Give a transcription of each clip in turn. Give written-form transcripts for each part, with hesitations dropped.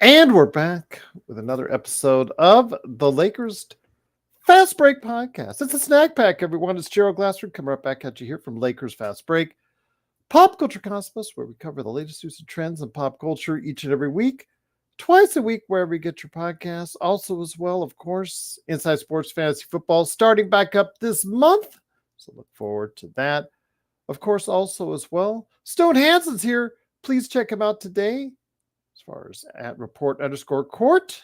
And we're back with another episode of the Lakers Fast Break Podcast. It's a snack pack, everyone. It's Gerald Glassford coming right back at you here from Lakers Fast Break, Pop Culture Cosmos, where we cover the latest news and trends in pop culture each and every week, twice a week, wherever you get your podcasts. Also, as well, of course, Inside Sports Fantasy Football starting back up this month. So look forward to that. Of course, also as well, Stone Hansen's here. Please check him out today. As far as at report_court,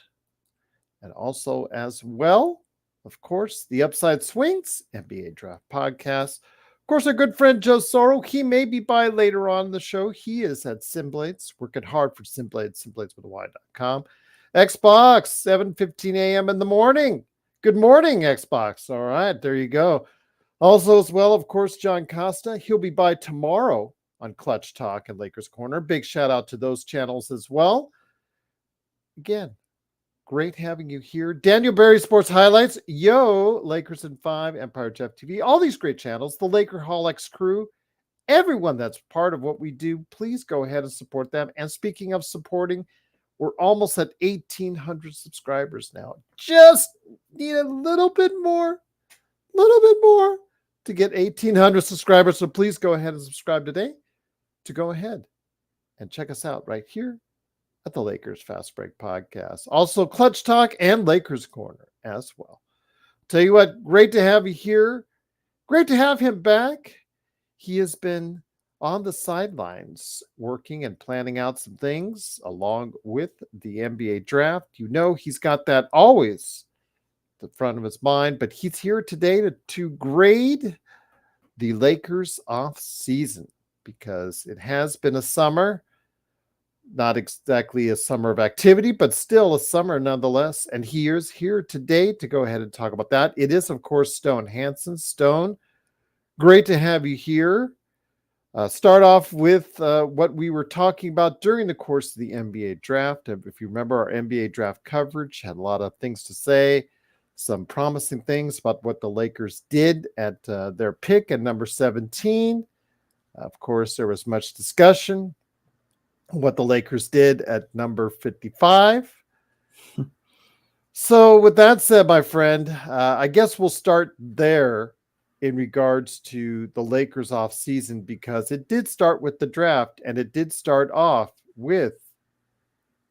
and also as well, of course, the Upside Swings NBA Draft Podcast. Of course, our good friend Joe Soro, he may be by later on in the show. He is at Simblades, working hard for Simblades, simblades.com. Xbox, 7:15 a.m. in the morning. Good morning, Xbox. All right, there you go. Also as well, of course, John Costa, he'll be by tomorrow on Clutch Talk and Lakers Corner. Big shout out to those channels as well. Again, great having you here. Daniel Berry Sports Highlights, Yo, Lakers in 5, Empire Jeff TV, all these great channels, the Lakerholics crew, everyone that's part of what we do, please go ahead and support them. And speaking of supporting, we're almost at 1,800 subscribers now. Just need a little bit more to get 1,800 subscribers. So please go ahead and subscribe today to go ahead and check us out right here at the Lakers Fast Break Podcast. Also, Clutch Talk and Lakers Corner as well. Tell you what, great to have you here. Great to have him back. He has been on the sidelines working and planning out some things along with the NBA draft. You know, he's got that always at the front of his mind, but he's here today to grade the Lakers off season, because it has been a summer, not exactly a summer of activity, but still a summer nonetheless. And he is here today to go ahead and talk about that. It is, of course, Stone Hansen. Stone, great to have you here. Start off with what we were talking about during the course of the NBA draft. If you remember, our NBA draft coverage had a lot of things to say, some promising things about what the Lakers did at their pick at number 17. Of course, there was much discussion what the Lakers did at number 55. So with that said, my friend, I guess we'll start there in regards to the Lakers off season, because it did start with the draft, and it did start off with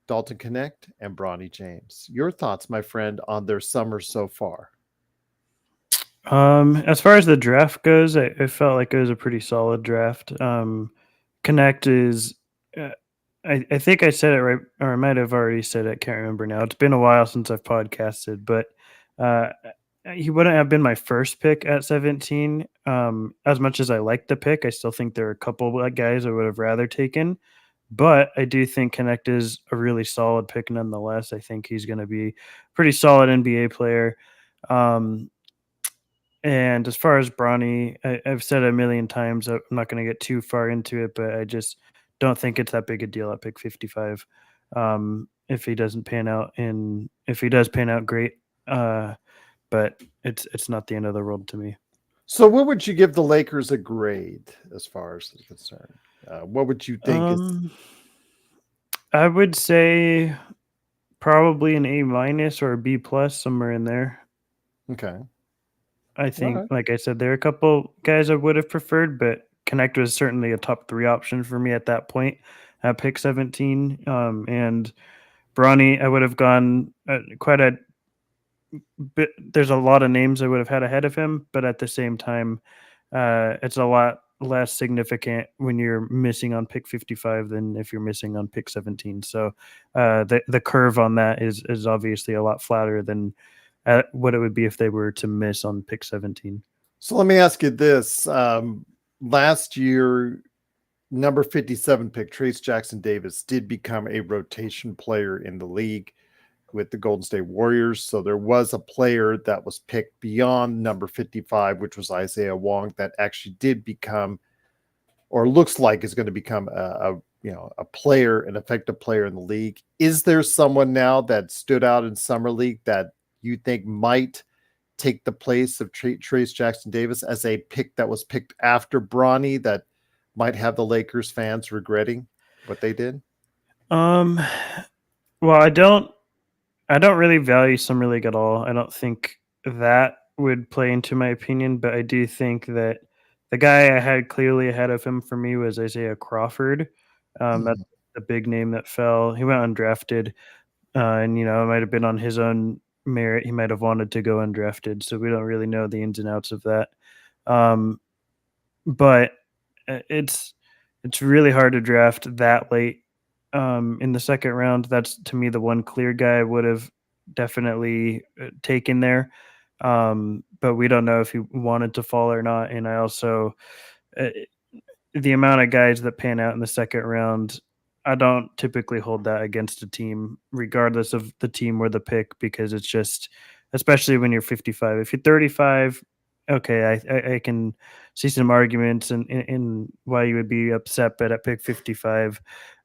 Dalton Knecht and Bronny James. Your thoughts, my friend, on their summer so far? As far as the draft goes, I felt like it was a pretty solid draft. Knecht is, I think I said it right, or I might have already said it. Can't remember now. It's been a while since I've podcasted, but he wouldn't have been my first pick at 17. As much as I like the pick, I still think there are a couple of guys I would have rather taken. But I do think Knecht is a really solid pick nonetheless. I think he's going to be a pretty solid NBA player. And as far as Bronny, I've said a million times, I'm not going to get too far into it, but I just don't think it's that big a deal at pick 55. If he doesn't pan out, and if he does pan out, great. But it's not the end of the world to me. So what would you give the Lakers a grade as far as is concerned? What would you think I would say probably an A- or a B+, somewhere in there. Okay. I think, like I said, there are a couple guys I would have preferred, but Knecht was certainly a top 3 option for me at that point at pick 17. And Bronny, I would have gone quite a bit. There's a lot of names I would have had ahead of him, but at the same time, it's a lot less significant when you're missing on pick 55 than if you're missing on pick 17. So the curve on that is obviously a lot flatter than what it would be if they were to miss on pick 17. So let me ask you this. Last year, number 57 pick, Trace Jackson Davis, did become a rotation player in the league with the Golden State Warriors. So there was a player that was picked beyond number 55, which was Isaiah Wong, that actually did become, or looks like is going to become a player, an effective player in the league. Is there someone now that stood out in summer league that you think might take the place of Trace Jackson Davis as a pick that was picked after Bronny, that might have the Lakers fans regretting what they did? Well, I don't really value summer league at all. I don't think that would play into my opinion, but I do think that the guy I had clearly ahead of him for me was Isaiah Crawford. That's Hmm. the big name that fell. He went undrafted, and it might have been on his own merit. He might have wanted to go undrafted, so we don't really know the ins and outs of that. Um, but it's really hard to draft that late in the second round. That's to me the one clear guy I would have definitely taken there. But we don't know if he wanted to fall or not. And I also uh, the amount of guys that pan out in the second round, I don't typically hold that against a team, regardless of the team or the pick, because it's just, especially when you're 55. If you're 35, okay, I can see some arguments and why you would be upset, but at pick 55,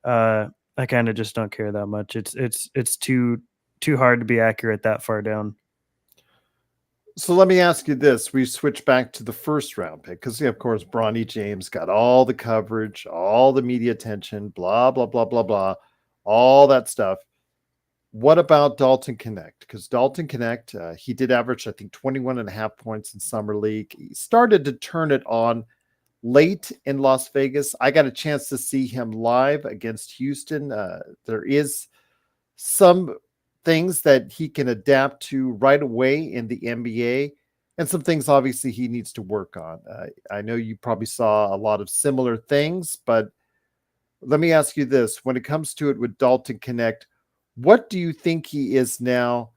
I kind of just don't care that much. It's too hard to be accurate that far down. So let me ask you this. We switch back to the first round pick because, of course, Bronny James got all the coverage, all the media attention, blah, blah, blah, blah, blah, all that stuff. What about Dalton Knecht? Because Dalton Knecht, he did average, I think, 21 and a half points in Summer League. He started to turn it on late in Las Vegas. I got a chance to see him live against Houston. There is some things that he can adapt to right away in the NBA, and some things obviously he needs to work on. I know you probably saw a lot of similar things, but let me ask you this. When it comes to it with Dalton Knecht, what do you think he is now?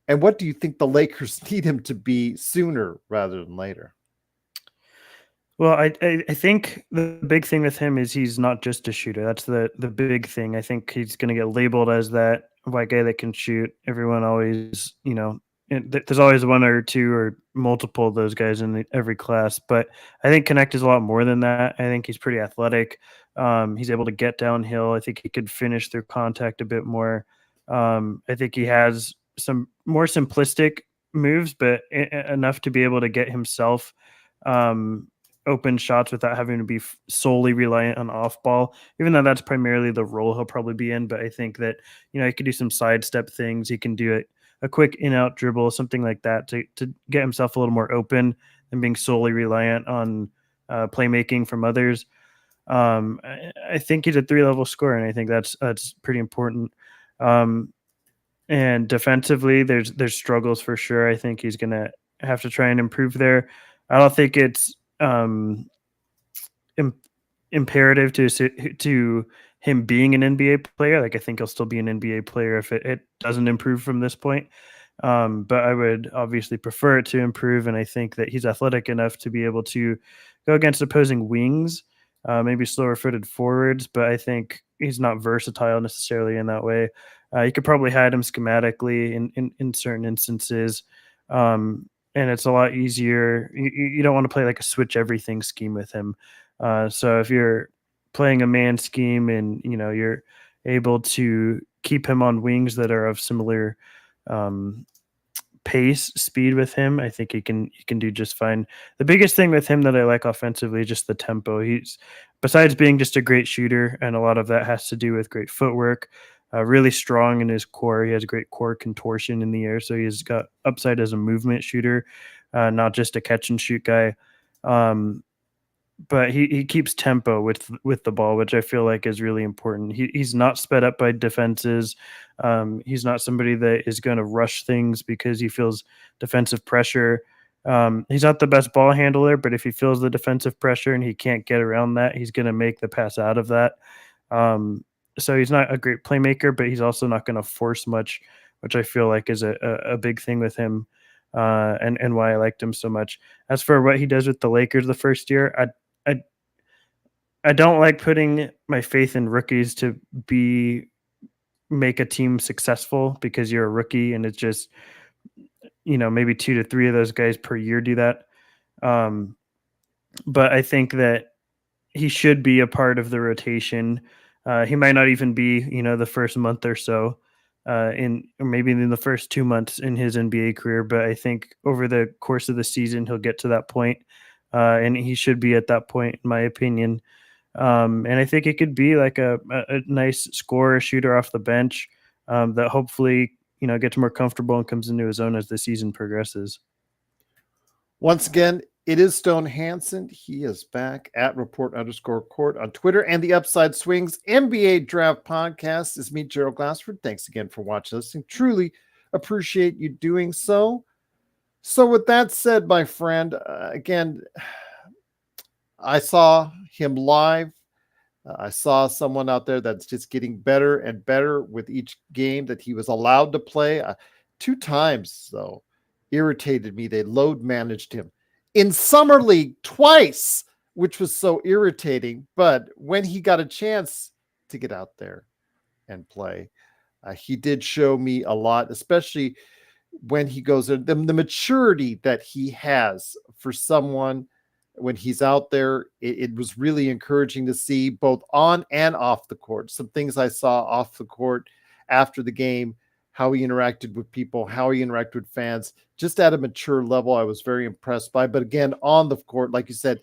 And what do you think the Lakers need him to be sooner rather than later? Well, I think the big thing with him is he's not just a shooter. That's the big thing. I think he's going to get labeled as that white guy that can shoot. Everyone always, there's always one or two or multiple of those guys in every class. But I think Connect is a lot more than that. I think he's pretty athletic. He's able to get downhill. I think he could finish through contact a bit more. I think he has some more simplistic moves, but enough to be able to get himself. Um, Open shots without having to be solely reliant on off ball, even though that's primarily the role he'll probably be in. But I think that, he can do some sidestep things. He can do a quick in out dribble, something like that to get himself a little more open than being solely reliant on playmaking from others. I think he's a 3 level scorer, and I think that's pretty important. Um, and defensively, there's struggles for sure. I think he's gonna have to try and improve there. I don't think it's im- imperative to him being an NBA player. Like I think he'll still be an NBA player if it doesn't improve from this point. But I would obviously prefer it to improve, and I think that he's athletic enough to be able to go against opposing wings, maybe slower footed forwards. But I think he's not versatile necessarily in that way. You could probably hide him schematically in certain instances. And it's a lot easier. You don't want to play like a switch everything scheme with him. So if you're playing a man scheme and you're able to keep him on wings that are of similar um, pace, speed with him, I think he can do just fine. The biggest thing with him that I like offensively is just the tempo. He's besides being just a great shooter, and a lot of that has to do with great footwork. Really strong in his core. He has great core contortion in the air, so he's got upside as a movement shooter, not just a catch and shoot guy. Um, but he keeps tempo with the ball, which I feel like is really important. He's not sped up by defenses. He's not somebody that is going to rush things because he feels defensive pressure. He's not the best ball handler, but if he feels the defensive pressure and he can't get around that, he's going to make the pass out of that. Um, so he's not a great playmaker, but he's also not going to force much, which I feel like is a big thing with him, and why I liked him so much. As for what he does with the Lakers the first year, I I don't like putting my faith in rookies to be make a team successful because you're a rookie and it's just maybe 2 to 3 of those guys per year do that. Um, but I think that he should be a part of the rotation. He might not even be the first month or so in or maybe in the first 2 months in his NBA career, but I think over the course of the season he'll get to that point, and he should be at that point in my opinion. And I think it could be like a nice scorer, shooter off the bench. that hopefully, gets more comfortable and comes into his own as the season progresses. Once again, it is Stone Hansen. He is back at report_court on Twitter, and the Upside Swings NBA Draft Podcast is me, Gerald Glassford. Thanks again for watching, listening. Truly appreciate you doing so. So with that said, my friend, again, I saw him live. I saw someone out there that's just getting better and better with each game that he was allowed to play. 2 times, though, irritated me. They load managed him in Summer League twice, which was so irritating. But when he got a chance to get out there and play, he did show me a lot, especially when he goes there, the maturity that he has for someone when he's out there. It was really encouraging to see both on and off the court. Some things I saw off the court after the game, how he interacted with people, how he interacted with fans, just at a mature level, I was very impressed by. But again, on the court, like you said,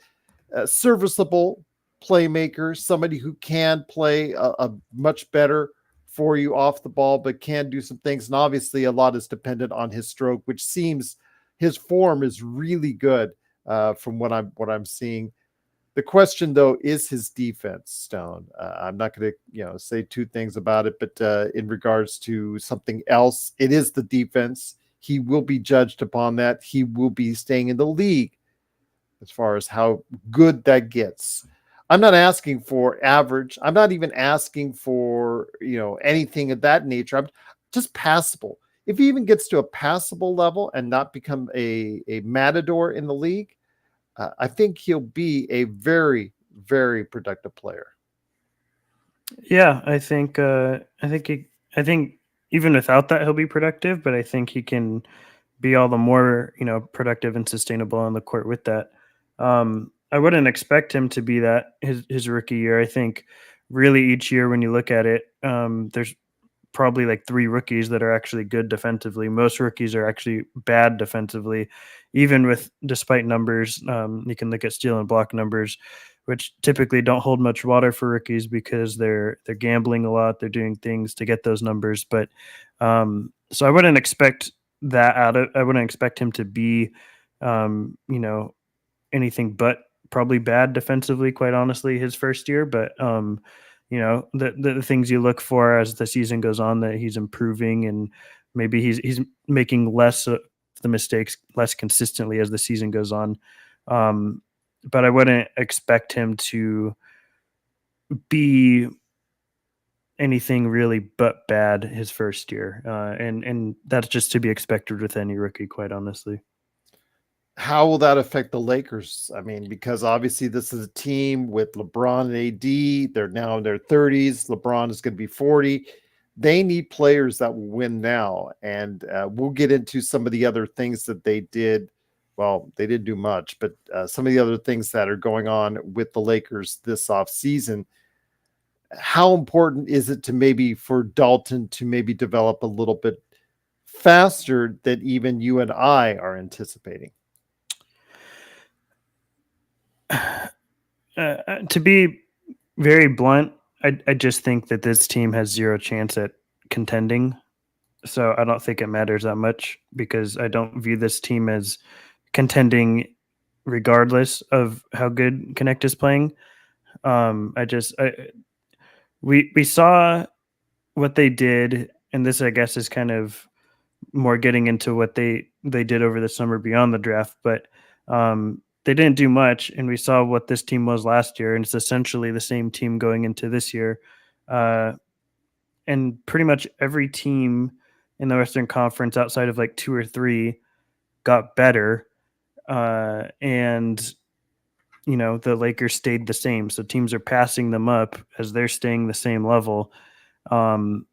serviceable playmaker, somebody who can play a much better for you off the ball, but can do some things. And obviously a lot is dependent on his stroke, which seems his form is really good from what I'm seeing. The question, though, is his defense, Stone. I'm not going to say 2 things about it, but in regards to something else, it is the defense. He will be judged upon that. He will be staying in the league as far as how good that gets. I'm not asking for average. I'm not even asking for, anything of that nature. I'm just passable. If he even gets to a passable level and not become a matador in the league, I think he'll be a very, very productive player. Yeah, I think even without that, he'll be productive, but I think he can be all the more, productive and sustainable on the court with that. I wouldn't expect him to be that his rookie year. I think really each year when you look at it, there's probably like 3 rookies that are actually good defensively. Most rookies are actually bad defensively, even despite numbers. You can look at steal and block numbers, which typically don't hold much water for rookies because they're gambling a lot. They're doing things to get those numbers. But so I wouldn't expect that I wouldn't expect him to be, anything but probably bad defensively, quite honestly, his first year. But the things you look for as the season goes on, that he's improving, and maybe he's making less of the mistakes less consistently as the season goes on. But I wouldn't expect him to be anything really but bad his first year. And that's just to be expected with any rookie, quite honestly. How will that affect the Lakers? I mean, because obviously this is a team with LeBron and AD. They're now in their 30s. LeBron is going to be 40. They need players that will win now. And we'll get into some of the other things that they did. Well, they didn't do much, but some of the other things that are going on with the Lakers this offseason. How important is it for Dalton to maybe develop a little bit faster than even you and I are anticipating? To be very blunt, I just think that this team has 0 chance at contending. So I don't think it matters that much, because I don't view this team as contending regardless of how good Knecht is playing. We saw what they did, and this, I guess, is kind of more getting into what they did over the summer beyond the draft, but they didn't do much, and we saw what this team was last year, and it's essentially the same team going into this year. And pretty much every team in the Western Conference outside of like 2 or 3 got better. And the Lakers stayed the same. So teams are passing them up as they're staying the same level. So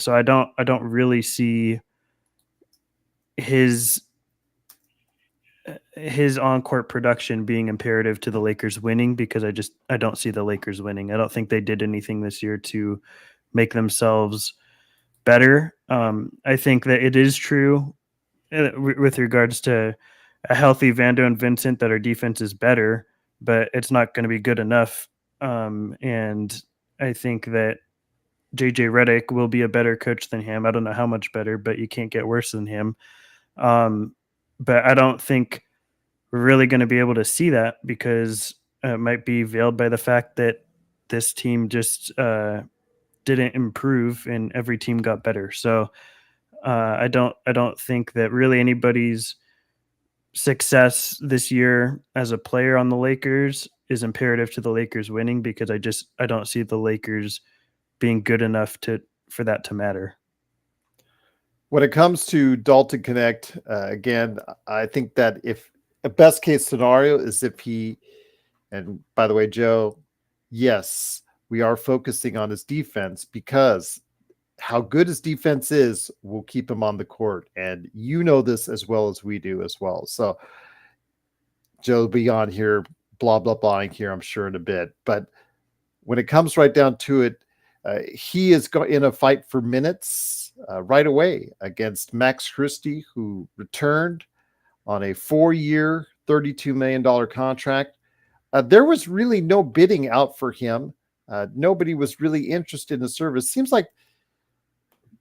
I don't really see his on-court production being imperative to the Lakers winning, because I don't see the Lakers winning. I don't think they did anything this year to make themselves better. I think that it is true with regards to a healthy Vando and Vincent that our defense is better, but it's not going to be good enough. And I think that JJ Redick will be a better coach than him. I don't know how much better, but you can't get worse than him. But I don't think we're really going to be able to see that because it might be veiled by the fact that this team just didn't improve and every team got better. So I don't think that really anybody's success this year as a player on the Lakers is imperative to the Lakers winning, because I don't see the Lakers being good enough for that to matter. When it comes to Dalton Knecht, again, I think that if a best case scenario is if he, and by the way, Joe, yes, we are focusing on his defense because how good his defense is will keep him on the court. And you know this as well as we do as well. So Joe will be on here, blah, blah, blahing here, I'm sure, in a bit. But when it comes right down to it, he is in a fight for minutes right away against Max Christie, who returned on a 4-year, $32 million contract. There was really no bidding out for him. Nobody was really interested in the service. Seems like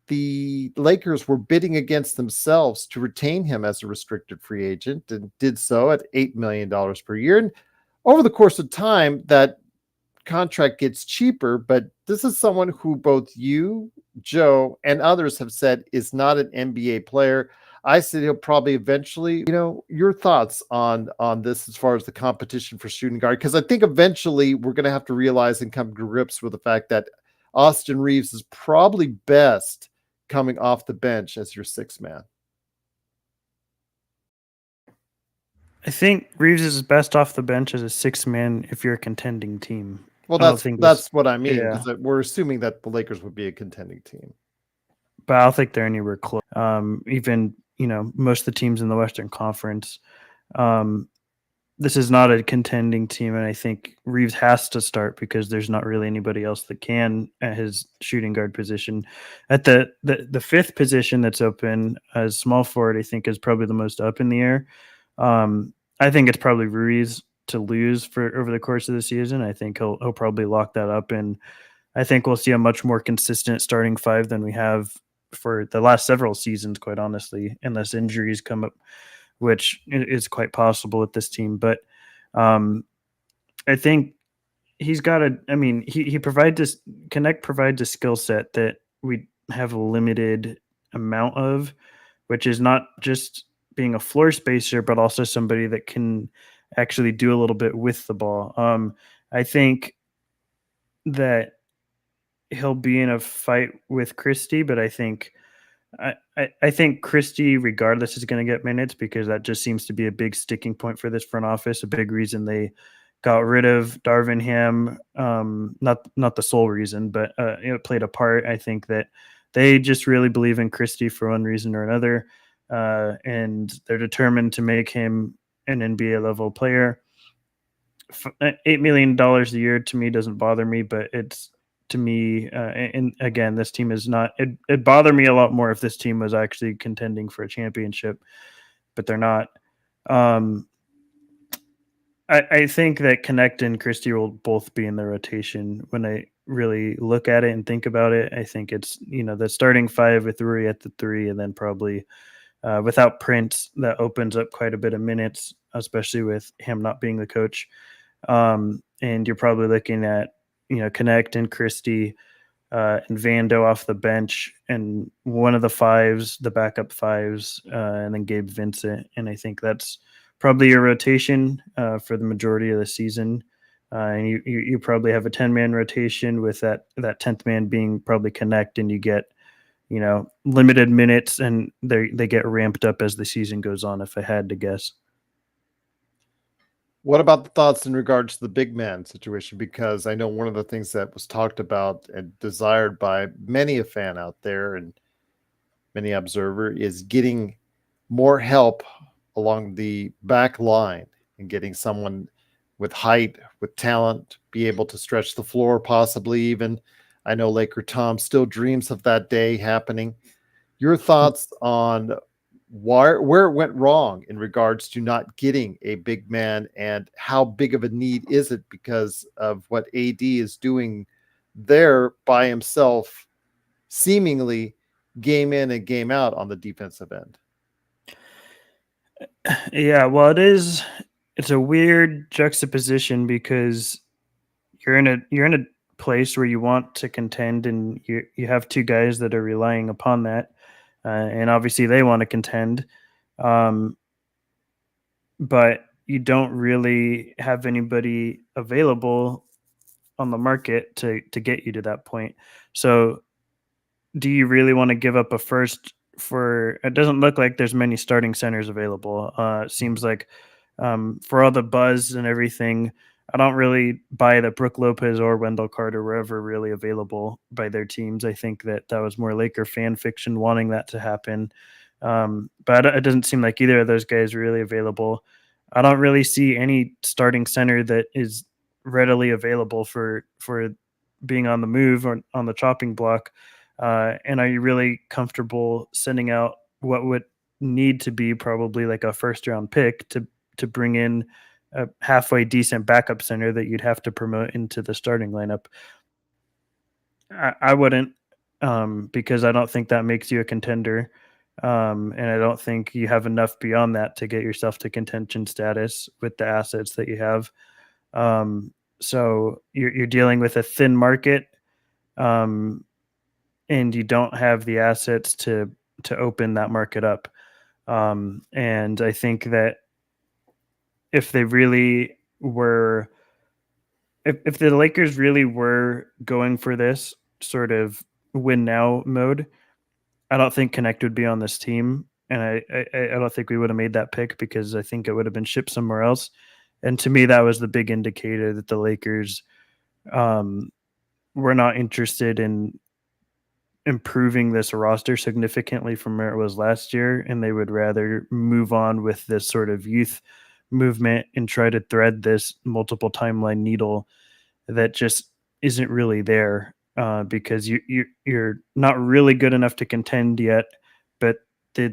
the Lakers were bidding against themselves to retain him as a restricted free agent, and did so at $8 million per year. And over the course of time, that contract gets cheaper, but this is someone who both you, Joe, and others have said is not an NBA player. I said he'll probably eventually, your thoughts on this as far as the competition for shooting guard, because I think eventually we're going to have to realize and come to grips with the fact that Austin Reaves is probably best coming off the bench as your sixth man. I think Reaves is best off the bench as a sixth man if you're a contending team. Well, that's what I mean. Yeah. We're assuming that the Lakers would be a contending team, but I don't think they're anywhere close. Even most of the teams in the Western Conference, this is not a contending team, and I think Reaves has to start because there's not really anybody else that can at his shooting guard position. At the fifth position that's open as small forward, I think is probably the most up in the air. I think it's probably Reaves to lose for over the course of the season. I think he'll probably lock that up, and I think we'll see a much more consistent starting five than we have for the last several seasons, quite honestly, unless injuries come up, which is quite possible with this team. But I think he's got he provides this, Knecht provides a skill set that we have a limited amount of, which is not just being a floor spacer, but also somebody that can actually do a little bit with the ball. I think that he'll be in a fight with Christie, but I think Christie, regardless, is going to get minutes because that just seems to be a big sticking point for this front office. A big reason they got rid of Darvin Ham, not the sole reason, but it played a part. I think that they just really believe in Christie for one reason or another, and they're determined to make him an NBA level player. $8 million a year to me doesn't bother me, but it's, to me, and again, this team is not. It'd bother me a lot more if this team was actually contending for a championship, but they're not. I think that Knecht and Christie will both be in the rotation. When I really look at it and think about it, I think it's the starting five with Rui at the 3, and then probably without Prince, that opens up quite a bit of minutes, especially with him not being the coach. And you're probably looking at Knecht and Christie and Vando off the bench, and one of the fives, the backup fives, and then Gabe Vincent. And I think that's probably your rotation for the majority of the season. And you probably have a 10-man rotation with that 10th man being probably Knecht, and you get limited minutes, and they get ramped up as the season goes on, if I had to guess. What about the thoughts in regards to the big man situation? Because I know one of the things that was talked about and desired by many a fan out there and many observer is getting more help along the back line and getting someone with height, with talent, be able to stretch the floor, possibly even. I know Laker Tom still dreams of that day happening. Your thoughts on where it went wrong in regards to not getting a big man, and how big of a need is it because of what AD is doing there by himself, seemingly game in and game out on the defensive end. Yeah, well, it's a weird juxtaposition because you're in a place where you want to contend, and you have two guys that are relying upon that, and obviously they want to contend, but you don't really have anybody available on the market to get you to that point. So do you really want to give up a first for it? Doesn't look like there's many starting centers available. It seems like for all the buzz and everything, I don't really buy that Brooke Lopez or Wendell Carter were ever really available by their teams. I think that was more Laker fan fiction wanting that to happen. But it doesn't seem like either of those guys are really available. I don't really see any starting center that is readily available for being on the move or on the chopping block. And are you really comfortable sending out what would need to be probably like a first round pick to bring in a halfway decent backup center that you'd have to promote into the starting lineup? I wouldn't, because I don't think that makes you a contender. And I don't think you have enough beyond that to get yourself to contention status with the assets that you have. So you're dealing with a thin market, and you don't have the assets to open that market up. And I think that if they really were, if the Lakers really were going for this sort of win now mode, I don't think Knecht would be on this team. And I don't think we would have made that pick because I think it would have been shipped somewhere else. And to me, that was the big indicator that the Lakers were not interested in improving this roster significantly from where it was last year. And they would rather move on with this sort of youth movement and try to thread this multiple timeline needle that just isn't really there, because you're not really good enough to contend yet, but the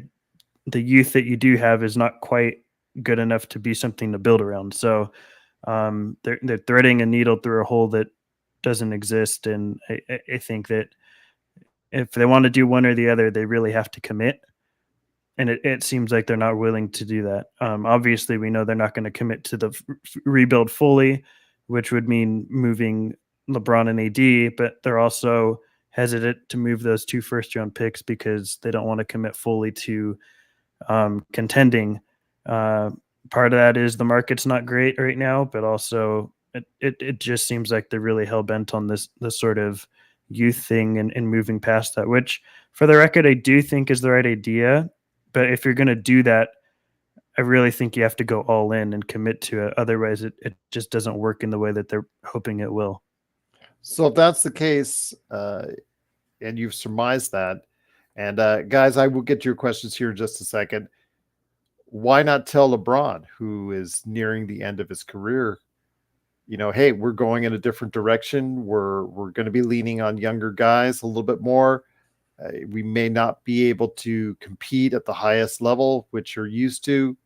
youth that you do have is not quite good enough to be something to build around. So they're threading a needle through a hole that doesn't exist, and I think that if they want to do one or the other, they really have to commit. And it seems like they're not willing to do that. Obviously, we know they're not going to commit to the rebuild fully, which would mean moving LeBron and AD, but they're also hesitant to move those 2 first-round picks because they don't want to commit fully to contending. Part of that is the market's not great right now, but also it just seems like they're really hell-bent on this sort of youth thing and moving past that, which, for the record, I do think is the right idea. But if you're going to do that, I really think you have to go all in and commit to it. Otherwise, it just doesn't work in the way that they're hoping it will. So if that's the case, and you've surmised that, and guys, I will get to your questions here in just a second. Why not tell LeBron, who is nearing the end of his career, hey, we're going in a different direction. We're going to be leaning on younger guys a little bit more. We may not be able to compete at the highest level, which you're used to.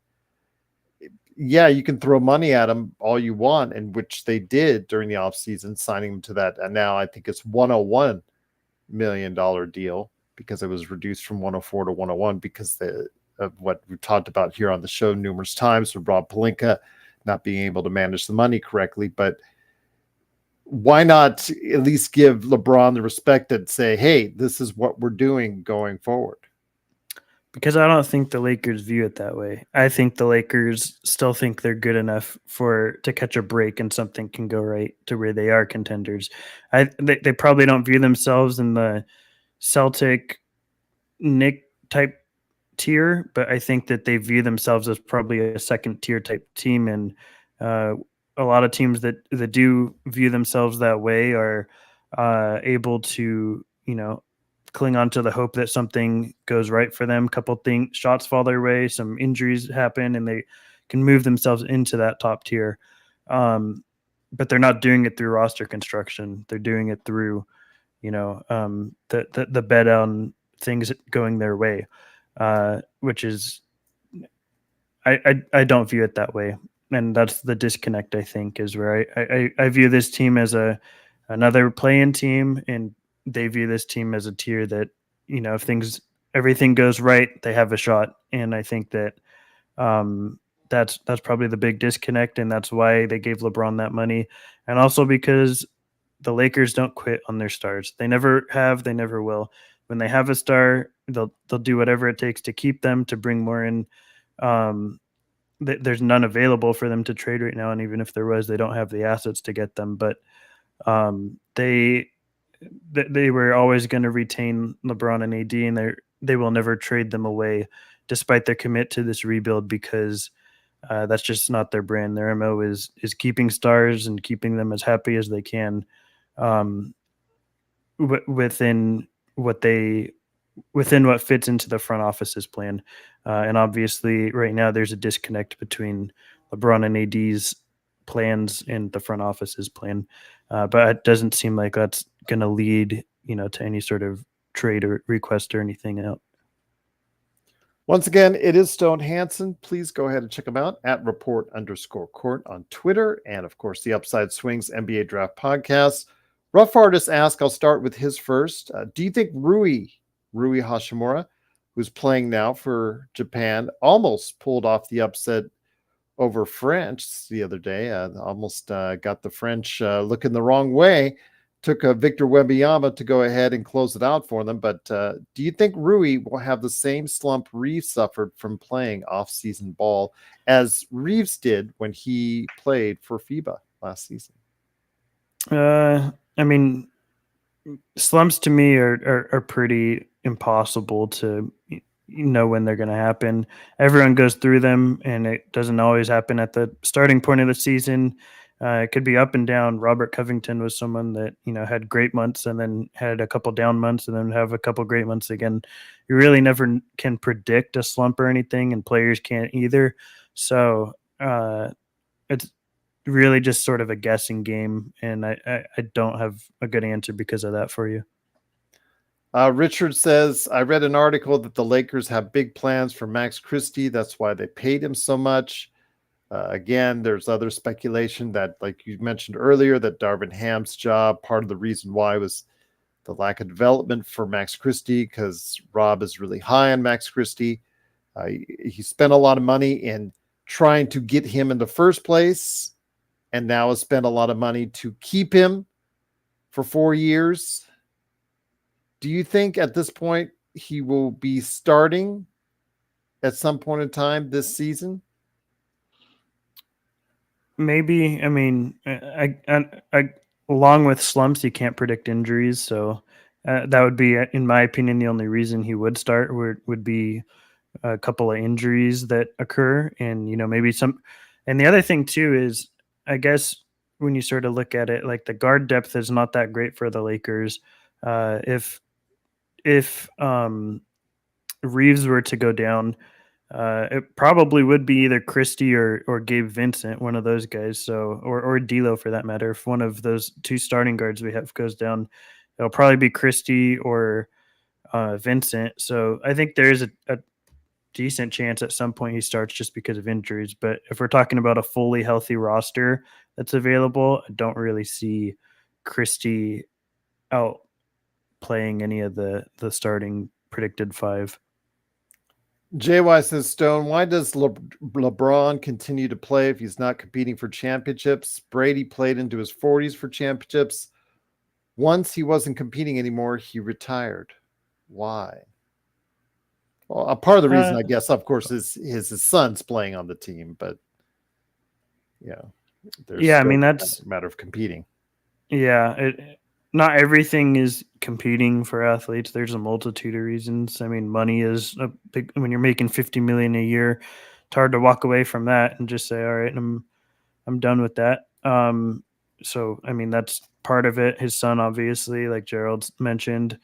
Yeah, you can throw money at them all you want, and which they did during the offseason, signing them to that. And now I think it's $101 million deal because it was reduced from 104 to 101 because of what we've talked about here on the show numerous times with Rob Pelinka not being able to manage the money correctly. But why not at least give LeBron the respect and say, hey, this is what we're doing going forward? Because I don't think the Lakers view it that way. I think the Lakers still think they're good enough to catch a break and something can go right to where they are contenders. They probably don't view themselves in the Celtic Knick type tier, but I think that they view themselves as probably a second tier type team. And a lot of teams that do view themselves that way are able to, cling on to the hope that something goes right for them. Couple shots fall their way, some injuries happen, and they can move themselves into that top tier. But they're not doing it through roster construction. They're doing it through, the bet on things going their way, which is, I don't view it that way. And that's the disconnect, I think, is where I view this team as a another play-in team, and they view this team as a tier that, if everything goes right, they have a shot. And I think that that's probably the big disconnect, and that's why they gave LeBron that money, and also because the Lakers don't quit on their stars. They never have, they never will. When they have a star, they'll do whatever it takes to keep them, to bring more in. There's none available for them to trade right now, and even if there was, they don't have the assets to get them. But they were always going to retain LeBron and AD, and they will never trade them away, despite their commit to this rebuild, because that's just not their brand. Their MO is keeping stars and keeping them as happy as they can, within what fits into the front office's plan. And obviously, right now there's a disconnect between LeBron and AD's plans and the front office's plan. But it doesn't seem like that's going to lead, to any sort of trade or request or anything else. Once again, it is Stone Hansen. Please go ahead and check him out at report_court on Twitter. And of course, the Upside Swings NBA Draft Podcast. Rough Artist asked, I'll start with his first. Do you think Rui Hashimura, who's playing now for Japan, almost pulled off the upset over French the other day? Almost got the French looking the wrong way. Took Victor Wembanyama to go ahead and close it out for them. But do you think Rui will have the same slump Reeves suffered from playing off-season ball as Reeves did when he played for FIBA last season? I mean, slumps to me are pretty impossible to know when they're going to happen. Everyone goes through them, and it doesn't always happen at the starting point of the season. It could be up and down. Robert Covington was someone that, had great months and then had a couple down months and then have a couple great months again. You really never can predict a slump or anything, and players can't either. So it's really just sort of a guessing game, and I don't have a good answer because of that for you. Richard says, I read an article that the Lakers have big plans for Max Christie. That's why they paid him so much. Again, there's other speculation that, like you mentioned earlier, that Darvin Ham's job, part of the reason why was the lack of development for Max Christie, because Rob is really high on Max Christie. He spent a lot of money in trying to get him in the first place, and now has spent a lot of money to keep him for 4 years. Do you think at this point he will be starting at some point in time this season? Maybe. I mean, I along with slumps, you can't predict injuries. So that would be, in my opinion, the only reason he would start would be a couple of injuries that occur. And, maybe some. And the other thing, too, is I guess when you sort of look at it, like the guard depth is not that great for the Lakers. If Reeves were to go down, it probably would be either Christie or Gabe Vincent, one of those guys. So, or D'Lo for that matter. If one of those two starting guards we have goes down, it'll probably be Christie or Vincent. So I think there is a decent chance at some point he starts just because of injuries. But if we're talking about a fully healthy roster that's available, I don't really see Christie out playing any of the starting predicted five. JY says, Stone, why does LeBron continue to play if he's not competing for championships? Brady played into his 40s for championships. Once he wasn't competing anymore, he retired. Why? Well, a part of the reason, I guess, of course, is his son's playing on the team. But, I mean, that's a matter of competing. Yeah, not everything is competing for athletes. There's a multitude of reasons. I mean, money is a big. When you're making $50 million a year, it's hard to walk away from that and just say, "All right, I'm done with that." So, I mean, that's part of it. His son, obviously, like Gerald mentioned,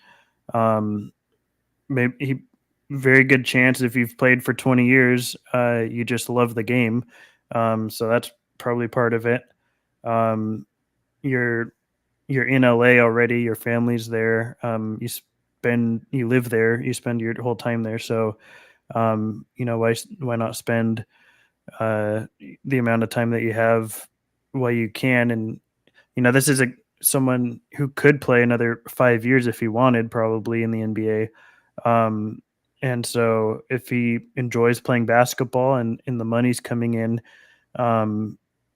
maybe very good chance if you've played for 20 years, you just love the game. So that's probably part of it. You're in LA already, your family's there. You live there, you spend your whole time there. So, why not spend the amount of time that you have while you can? And, this is someone who could play another 5 years if he wanted, probably in the NBA. And so if he enjoys playing basketball and the money's coming in,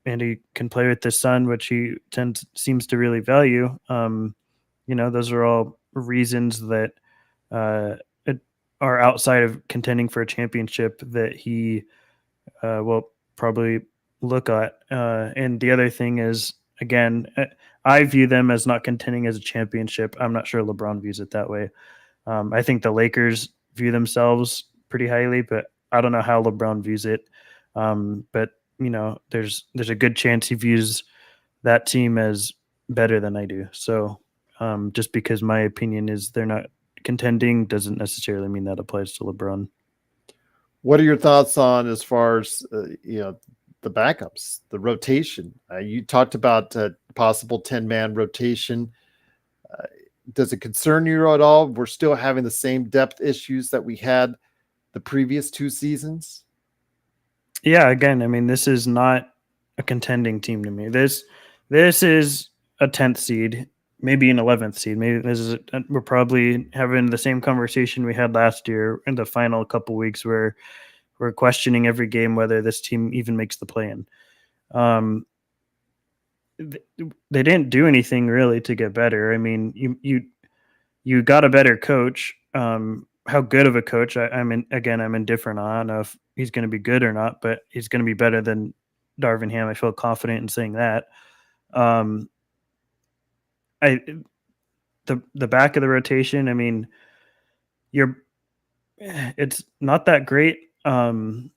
and he can play with his son, which he seems to really value, those are all reasons that are outside of contending for a championship that he will probably look at. And the other thing is, again, I view them as not contending as a championship. I'm not sure LeBron views it that way. I think the Lakers view themselves pretty highly, but I don't know how LeBron views it. But there's a good chance he views that team as better than I do. So just because my opinion is they're not contending doesn't necessarily mean that applies to LeBron. What are your thoughts on as far as the backups, the rotation? You talked about possible 10-man rotation. Does it concern you at all? We're still having the same depth issues that we had the previous 2 seasons. Yeah, again, I mean, this is not a contending team to me. This is a 10th seed, maybe an 11th seed. Maybe we're probably having the same conversation we had last year in the final couple weeks where we're questioning every game whether this team even makes the play-in. They didn't do anything really to get better. I mean, you got a better coach. How good of a coach? I'm indifferent. I don't know if he's going to be good or not, but he's going to be better than Darvin Ham. I feel confident in saying that. The back of the rotation. I mean, it's not that great. It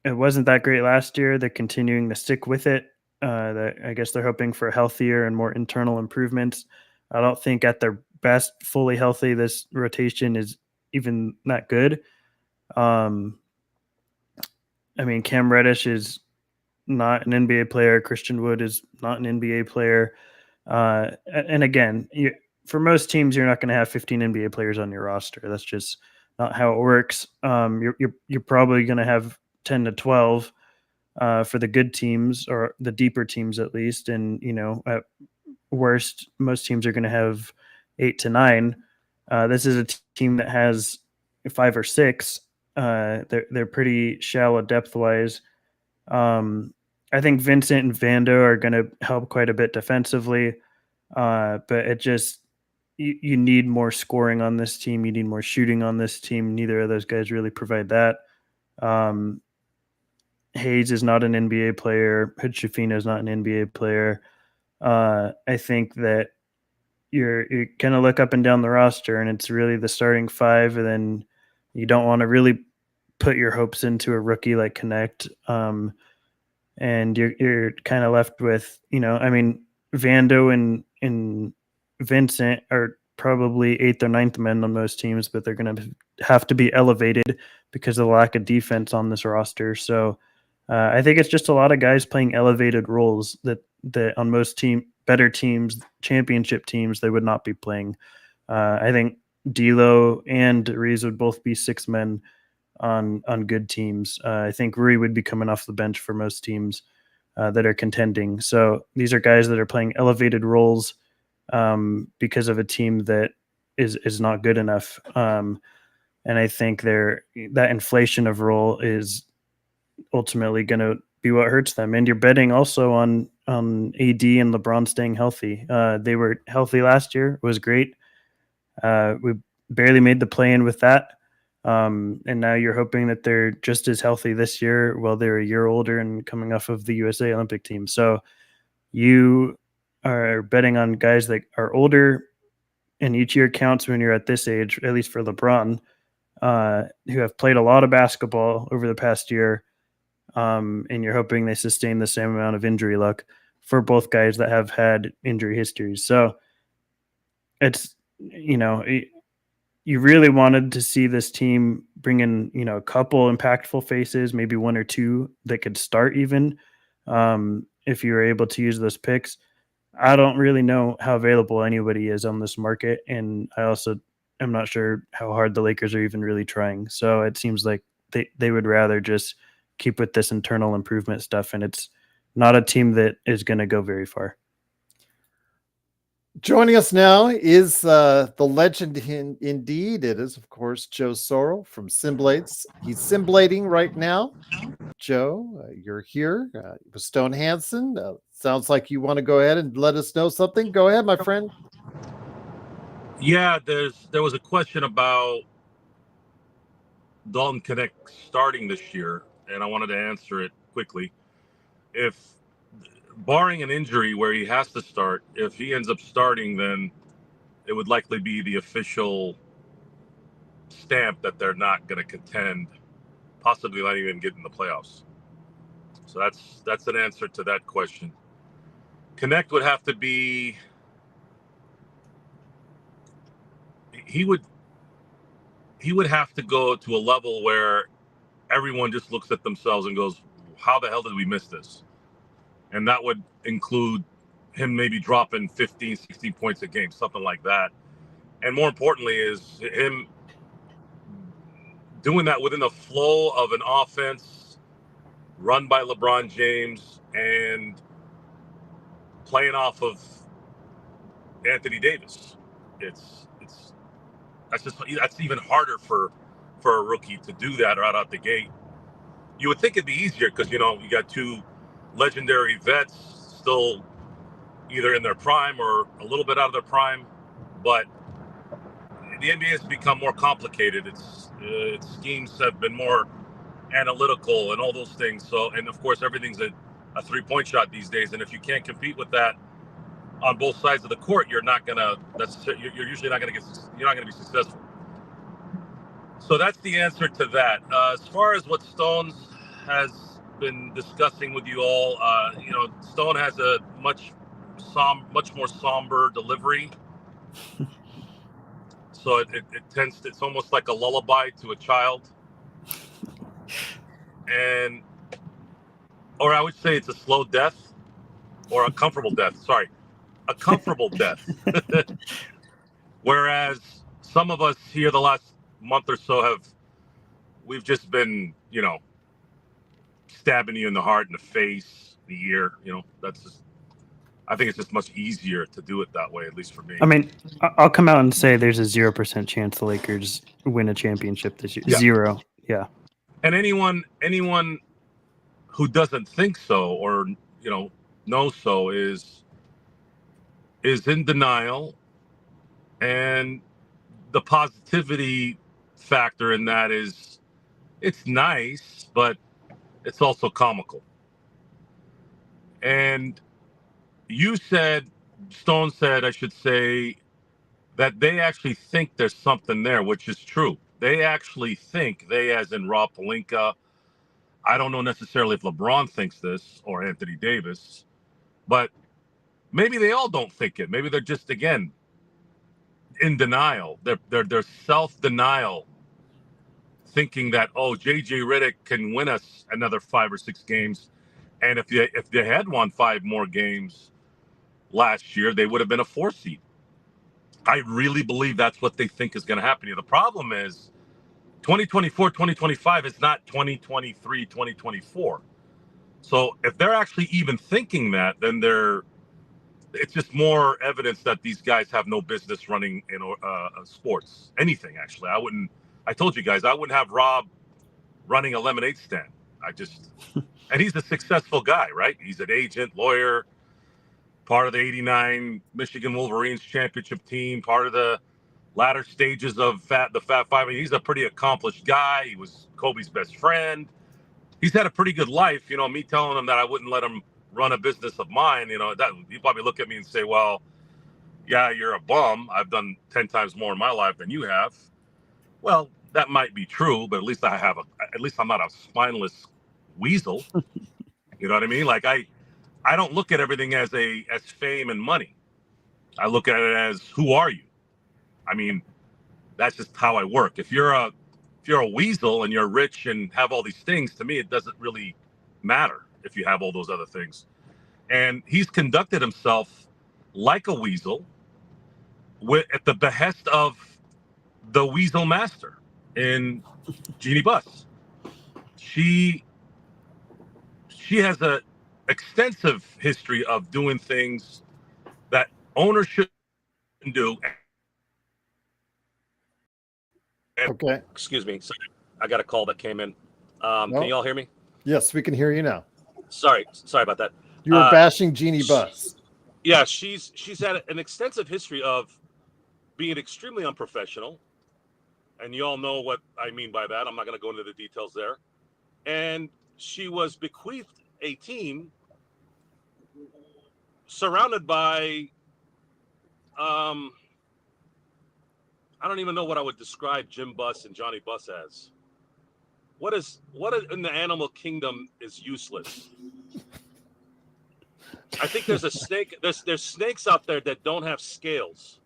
wasn't that great last year. They're continuing to stick with it. I guess they're hoping for healthier and more internal improvements. I don't think at their best, fully healthy, this rotation is even that good. I mean, Cam Reddish is not an NBA player. Christian Wood is not an NBA player. And again, for most teams, you're not going to have 15 NBA players on your roster. That's just not how it works. You're probably going to have 10 to 12 for the good teams, or the deeper teams at least. And, at worst, most teams are going to have 8 to 9. This is a team that has 5 or 6. They're pretty shallow depth-wise. I think Vincent and Vando are going to help quite a bit defensively, but it just you need more scoring on this team. You need more shooting on this team. Neither of those guys really provide that. Hayes is not an NBA player. Hood-Schifino is not an NBA player. I think that you're going to look up and down the roster, and it's really the starting 5, and then you don't want to really put your hopes into a rookie like Knecht. And you're kind of left with, I mean, Vando and Vincent are probably 8th or 9th men on most teams, but they're going to have to be elevated because of the lack of defense on this roster. So I think it's just a lot of guys playing elevated roles that on most better teams, championship teams, they would not be playing. I think D'Lo and Reeves would both be 6 men on good teams. I think Rui would be coming off the bench for most teams that are contending. So these are guys that are playing elevated roles because of a team that is not good enough. And I think that inflation of role is ultimately going to be what hurts them. And you're betting also on AD and LeBron staying healthy. They were healthy last year. It was great. We barely made the play-in with that. And now you're hoping that they're just as healthy this year while they're a year older and coming off of the USA Olympic team. So you are betting on guys that are older, and each year counts when you're at this age, at least for LeBron, who have played a lot of basketball over the past year. And you're hoping they sustain the same amount of injury luck for both guys that have had injury histories. So it's, you really wanted to see this team bring in, a couple impactful faces, maybe 1 or 2 that could start even if you were able to use those picks. I don't really know how available anybody is on this market, and I also am not sure how hard the Lakers are even really trying. So it seems like they would rather just keep with this internal improvement stuff, and it's not a team that is going to go very far. Joining us now is the legend indeed. It is, of course, Joe Sorrell from Simblades. He's simblading right now. Joe, you're here with Stone Hansen. Sounds like you want to go ahead and let us know something. Go ahead, my friend. Yeah, there was a question about Dalton Knecht starting this year, and I wanted to answer it quickly. If, barring an injury where he has to start, if he ends up starting, then it would likely be the official stamp that they're not going to contend, possibly not even get in the playoffs. So that's an answer to that question. Knecht would have to be. He would have to go to a level where everyone just looks at themselves and goes, how the hell did we miss this? And that would include him maybe dropping 15, 16 points a game, something like that. And more importantly is him doing that within the flow of an offense run by LeBron James and playing off of Anthony Davis. That's even harder for a rookie to do that right out the gate. You would think it'd be easier because, you got two legendary vets still either in their prime or a little bit out of their prime, but the NBA has become more complicated. Its schemes have been more analytical and all those things. So, and of course, everything's a 3-point shot these days. And if you can't compete with that on both sides of the court, you're usually not gonna you're not gonna be successful. So that's the answer to that. As far as what Stones has been discussing with you all, Stone has a much more somber delivery. So it's almost like a lullaby to a child. Or I would say it's a slow death or a comfortable death. Sorry, a comfortable death. Whereas some of us here the last month or so we've just been, stabbing you in the heart, in the face, the ear. I think it's just much easier to do it that way, at least for me. I mean, I'll come out and say there's a 0% chance the Lakers win a championship this year. Yeah. 0. Yeah. And anyone who doesn't think so or, knows so is in denial. And the positivity factor in that is it's nice, but it's also comical. And Stone said, I should say, that they actually think there's something there, which is true. They actually think, they as in Rob Pelinka, I don't know necessarily if LeBron thinks this or Anthony Davis, but maybe they all don't think it. Maybe they're just, again, in denial. They're self-denial, thinking that, JJ Redick can win us another 5 or 6 games. And if they had won 5 more games last year, they would have been a 4 seed. I really believe that's what they think is going to happen here. The problem is 2024, 2025 is not 2023, 2024. So if they're actually even thinking that, then it's just more evidence that these guys have no business running in sports. Anything, actually. I told you guys, I wouldn't have Rob running a lemonade stand. And he's a successful guy, right? He's an agent, lawyer, part of the 89 Michigan Wolverines championship team, part of the latter stages of the Fat Five. He's a pretty accomplished guy. He was Kobe's best friend. He's had a pretty good life. Me telling him that I wouldn't let him run a business of mine, that he'd probably look at me and say, well, yeah, you're a bum. I've done 10 times more in my life than you have. Well, that might be true, but at least I'm not a spineless weasel. You know what I mean? Like I don't look at everything as fame and money. I look at it as, who are you? I mean, that's just how I work. If you're a weasel and you're rich and have all these things, to me, it doesn't really matter if you have all those other things. And he's conducted himself like a weasel at the behest of the weasel master in Jeannie Buss. She has a extensive history of doing things that ownership do. Okay. Excuse me. Sorry, I got a call that came in. No. Can you all hear me? Yes, we can hear you now. Sorry about that. You were bashing Jeannie Buss. Yeah, she's had an extensive history of being extremely unprofessional, and you all know what I mean by that. I'm not going to go into the details there. And she was bequeathed a team surrounded by, I don't even know what I would describe Jim Buss and Johnny Buss as. What in the animal kingdom is useless? I think there's a snake. There's snakes out there that don't have scales.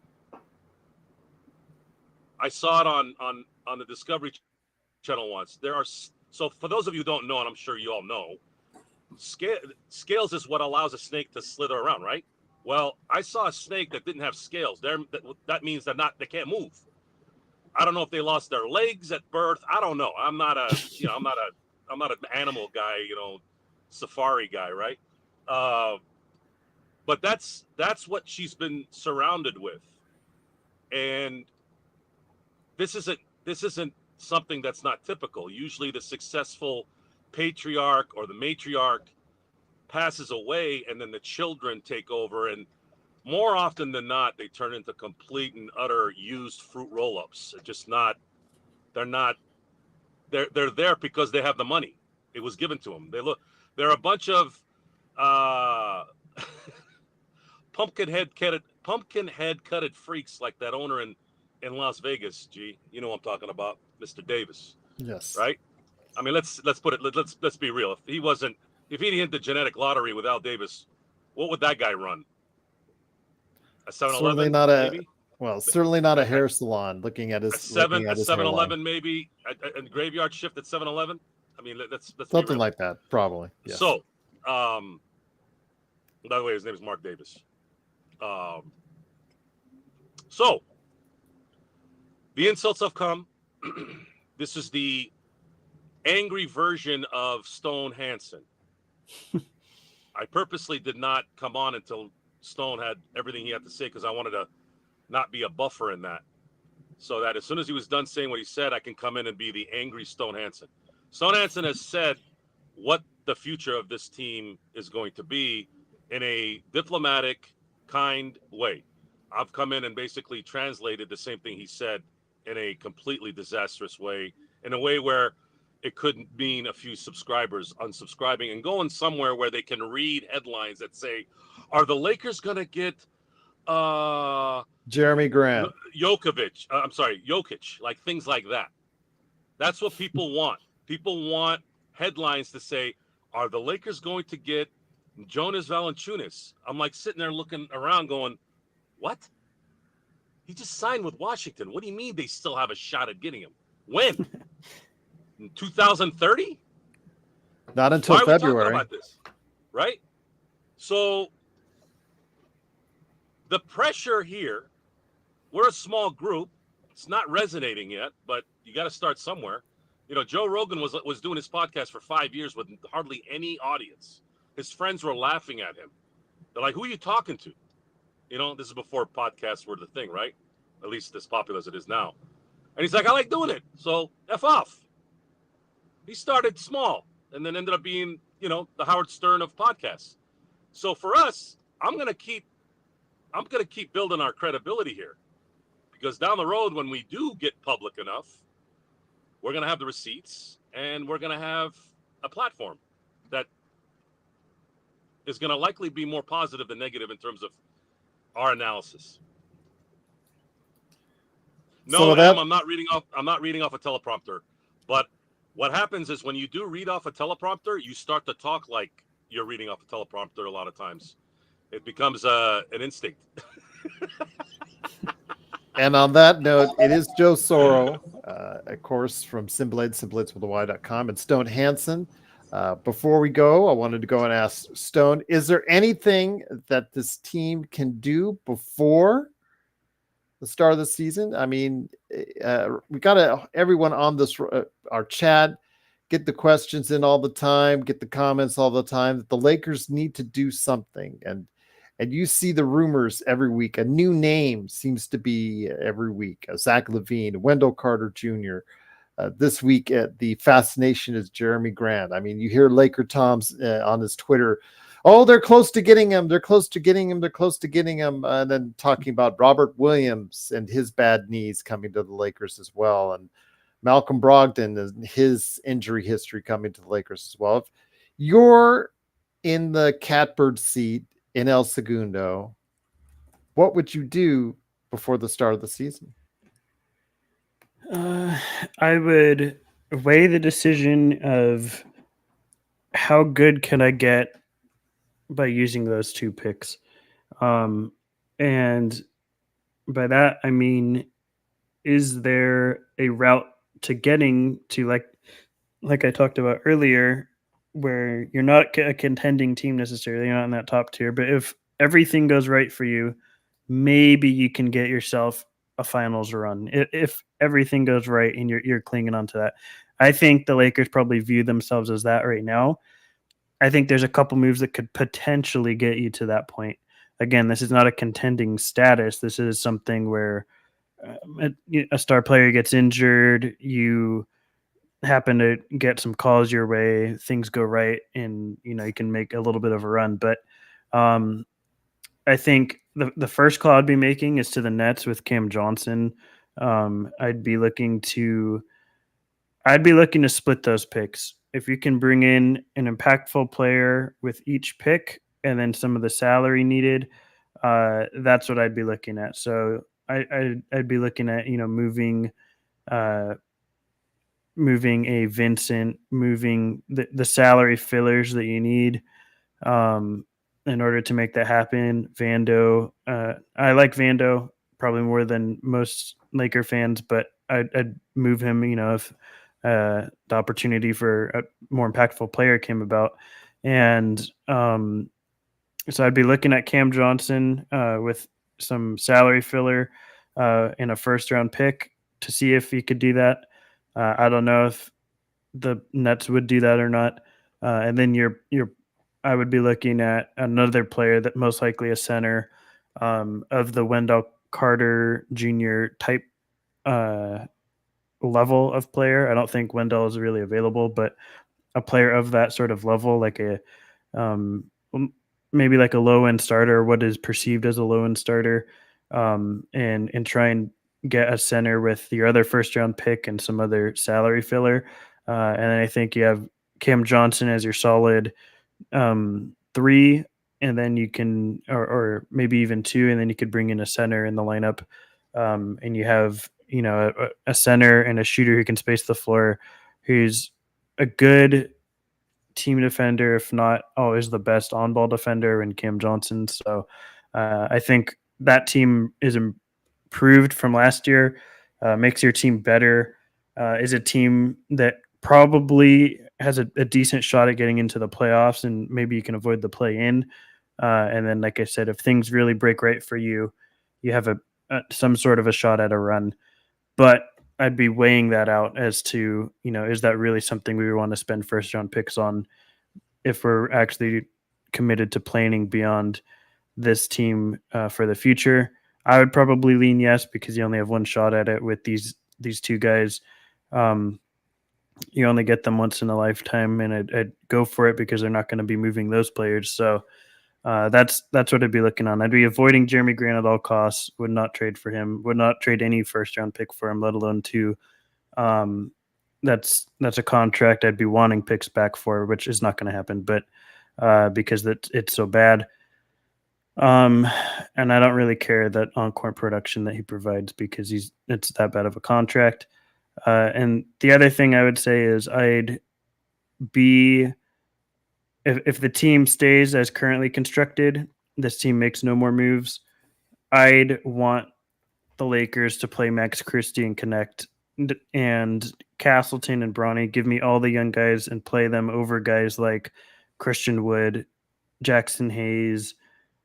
I saw it on the Discovery Channel once. So for those of you who don't know, and I'm sure you all know, scales is what allows a snake to slither around, right? Well, I saw a snake that didn't have scales. That means they can't move. I don't know if they lost their legs at birth. I don't know. I'm not an animal guy, safari guy, right? But that's what she's been surrounded with, and this isn't something that's not typical. Usually, the successful patriarch or the matriarch passes away, and then the children take over, and more often than not, they turn into complete and utter used fruit roll-ups. They're there because they have the money. It was given to them. They're a bunch of pumpkin head cutted freaks like that owner in Las Vegas. G, you know what I'm talking about, Mr. Davis. Yes. Right. I mean, let's put it. Let's be real. If he didn't hit the genetic lottery with Al Davis, what would that guy run? A 7-Eleven? Certainly not a hair salon. Looking at his 7-Eleven, maybe a graveyard shift at 7-Eleven. I mean, let's something like that, probably. Yes. So, by the way, his name is Mark Davis. So the insults have come. This is the angry version of Stone Hansen. I purposely did not come on until Stone had everything he had to say because I wanted to not be a buffer in that, so that as soon as he was done saying what he said, I can come in and be the angry Stone Hansen. Stone Hansen has said what the future of this team is going to be in a diplomatic, kind way. I've come in and basically translated the same thing he said in a completely disastrous way, in a way where it couldn't mean a few subscribers unsubscribing and going somewhere where they can read headlines that say, are the Lakers going to get Jeremy Grant, Jokic, like things like that. That's what people want. People want headlines to say, are the Lakers going to get Jonas Valanciunas? I'm like sitting there looking around going, what? He just signed with Washington. What do you mean they still have a shot at getting him? When? In 2030? Not until Why are February. we talking about this? Right? So the pressure here, we're a small group. It's not resonating yet, but you got to start somewhere. Joe Rogan was doing his podcast for 5 years with hardly any audience. His friends were laughing at him. They're like, who are you talking to? This is before podcasts were the thing, right? At least as popular as it is now. And he's like, I like doing it. So F off. He started small and then ended up being, the Howard Stern of podcasts. So for us, I'm going to keep building our credibility here, because down the road, when we do get public enough, we're going to have the receipts and we're going to have a platform that is going to likely be more positive than negative in terms of our analysis. No, I'm not reading off a teleprompter. But what happens is when you do read off a teleprompter, you start to talk like you're reading off a teleprompter a lot of times. It becomes an instinct. And on that note, it is Joe Soro, of course, from SimBlades.com, and Stone Hansen. Before we go, I wanted to go and ask Stone, is there anything that this team can do before the start of the season? I mean, we got everyone on this, our chat, get the questions in all the time, get the comments all the time, that the Lakers need to do something. And and you see the rumors every week. A new name seems to be every week. Zach LaVine, Wendell Carter Jr. This week, the fascination is Jeremy Grant. I mean, you hear Laker Tom's on his Twitter, oh, they're close to getting him. They're close to getting him. They're close to getting him. And then talking about Robert Williams and his bad knees coming to the Lakers as well. And Malcolm Brogdon and his injury history coming to the Lakers as well. If you're in the catbird seat in El Segundo, what would you do before the start of the season? I would weigh the decision of how good can I get by using those 2 picks. And by that, I mean, is there a route to getting to like I talked about earlier, where you're not a contending team necessarily, you're not in that top tier, but if everything goes right for you, maybe you can get yourself a finals run if everything goes right and you're clinging on to that. I think the Lakers probably view themselves as that right now. I think there's a couple moves that could potentially get you to that point. Again, this is not a contending status. This is something where a star player gets injured, you happen to get some calls your way, things go right, and you can make a little bit of a run. But I think the first call I'd be making is to the Nets with Cam Johnson. I'd be looking to split those picks. If you can bring in an impactful player with each pick and then some of the salary needed, that's what I'd be looking at. So I'd be looking at moving a Vincent, moving the salary fillers that you need in order to make that happen. Vando, I like Vando probably more than most Laker fans, but I'd move him, if the opportunity for a more impactful player came about. And so I'd be looking at Cam Johnson with some salary filler in a first-round pick to see if he could do that. I don't know if the Nets would do that or not. And then I would be looking at another player that most likely a center of the Wendell Carter Jr. type level of player. I don't think Wendell is really available, but a player of that sort of level, like maybe like a low end starter, what is perceived as a low end starter, and try and get a center with your other first round pick and some other salary filler. And I think you have Cam Johnson as your solid 3, and then you can, or maybe even 2, and then you could bring in a center in the lineup. And you have, a center and a shooter who can space the floor, who's a good team defender, if not always the best on-ball defender, in Cam Johnson. So I think that team is improved from last year, makes your team better, is a team that probably has a decent shot at getting into the playoffs, and maybe you can avoid the play-in. And then, like I said, if things really break right for you, you have some sort of a shot at a run. But I'd be weighing that out as to, is that really something we want to spend first round picks on if we're actually committed to planning beyond this team for the future? I would probably lean yes, because you only have one shot at it with these 2 guys. You only get them once in a lifetime, and I'd go for it because they're not going to be moving those players. So that's what I'd be looking on. I'd be avoiding Jeremy Grant at all costs. Would not trade for him. Would not trade any first round pick for him, let alone 2. That's a contract I'd be wanting picks back for, which is not going to happen. But because it's so bad, and I don't really care that on-court production that he provides, because it's that bad of a contract. And the other thing I would say is I'd be. If the team stays as currently constructed, this team makes no more moves, I'd want the Lakers to play Max Christie and Knecht and Castleton and Bronny. Give me all the young guys and play them over guys like Christian Wood, Jackson Hayes,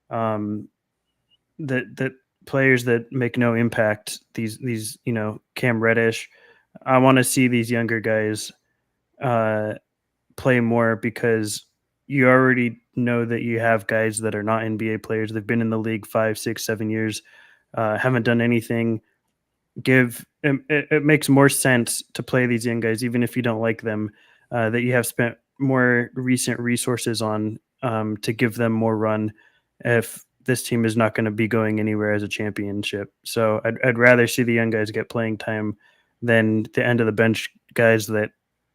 that players that make no impact. These Cam Reddish. I want to see these younger guys play more, because you already know that you have guys that are not NBA players. They've been in the league 5, 6, 7 years, haven't done anything. It makes more sense to play these young guys, even if you don't like them, that you have spent more recent resources on to give them more run if this team is not going to be going anywhere as a championship. So I'd rather see the young guys get playing time than the end of the bench guys that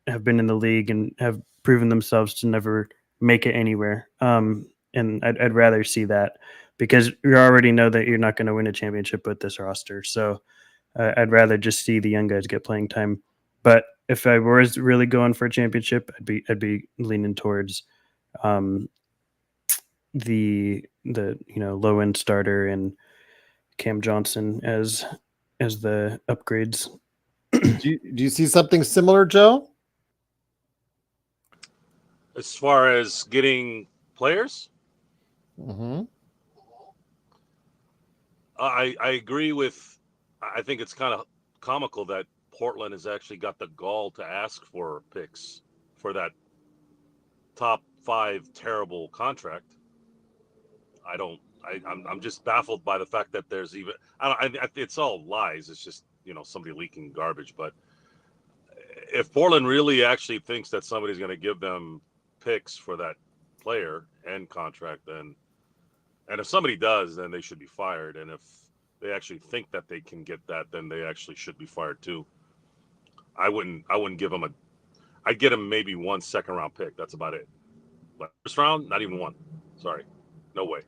have been in the league and have proven themselves to never make it anywhere. And I'd rather see that, because you already know that you're not going to win a championship with this roster. So I'd rather just see the young guys get playing time. But if I was really going for a championship, I'd be leaning towards the low end starter and Cam Johnson as the upgrades. Do you see something similar, Joe? As far as getting players, Mm-hmm. I agree with. I think it's kind of comical that Portland has actually got the gall to ask for picks for that top 5 terrible contract. I'm just baffled by the fact that there's even. It's all lies. It's just somebody leaking garbage. But if Portland really actually thinks that somebody's going to give them picks for that player and contract, and if somebody does, then they should be fired. And if they actually think that they can get that, then they actually should be fired too. I wouldn't give them I'd get them maybe 1 second-round pick. That's about it. But first round, not even one. Sorry, no way.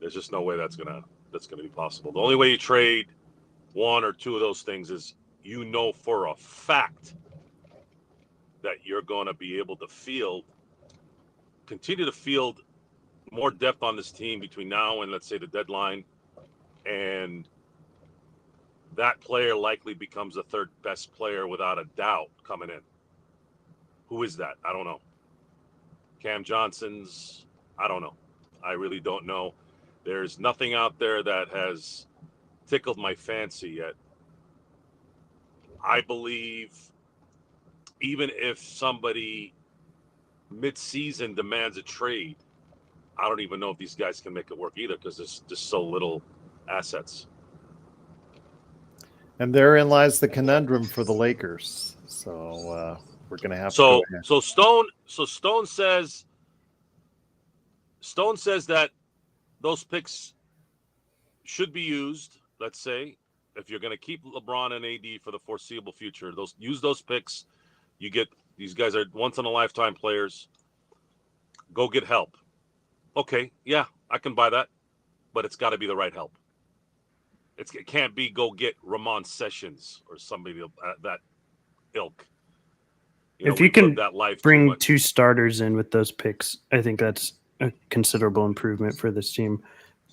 There's just no way that's gonna be possible. The only way you trade 1 or 2 of those things is for a fact that you're going to be able to continue to field more depth on this team between now and, let's say, the deadline, and that player likely becomes the 3rd best player without a doubt coming in. Who is that? I don't know. Cam Johnson's, I don't know. I really don't know. There's nothing out there that has tickled my fancy yet. I believe even if somebody mid-season demands a trade, I don't even know if these guys can make it work either, because there's just so little assets. And therein lies the conundrum for the Lakers. So we're going to have to go ahead. Stone says that those picks should be used. Let's say if you're going to keep LeBron and AD for the foreseeable future, use those picks. You get, these guys are once in a lifetime players. Go get help. Okay, yeah, I can buy that, but it's got to be the right help. It can't be go get Ramon Sessions or somebody that ilk. If you can bring 2 starters in with those picks, I think that's a considerable improvement for this team.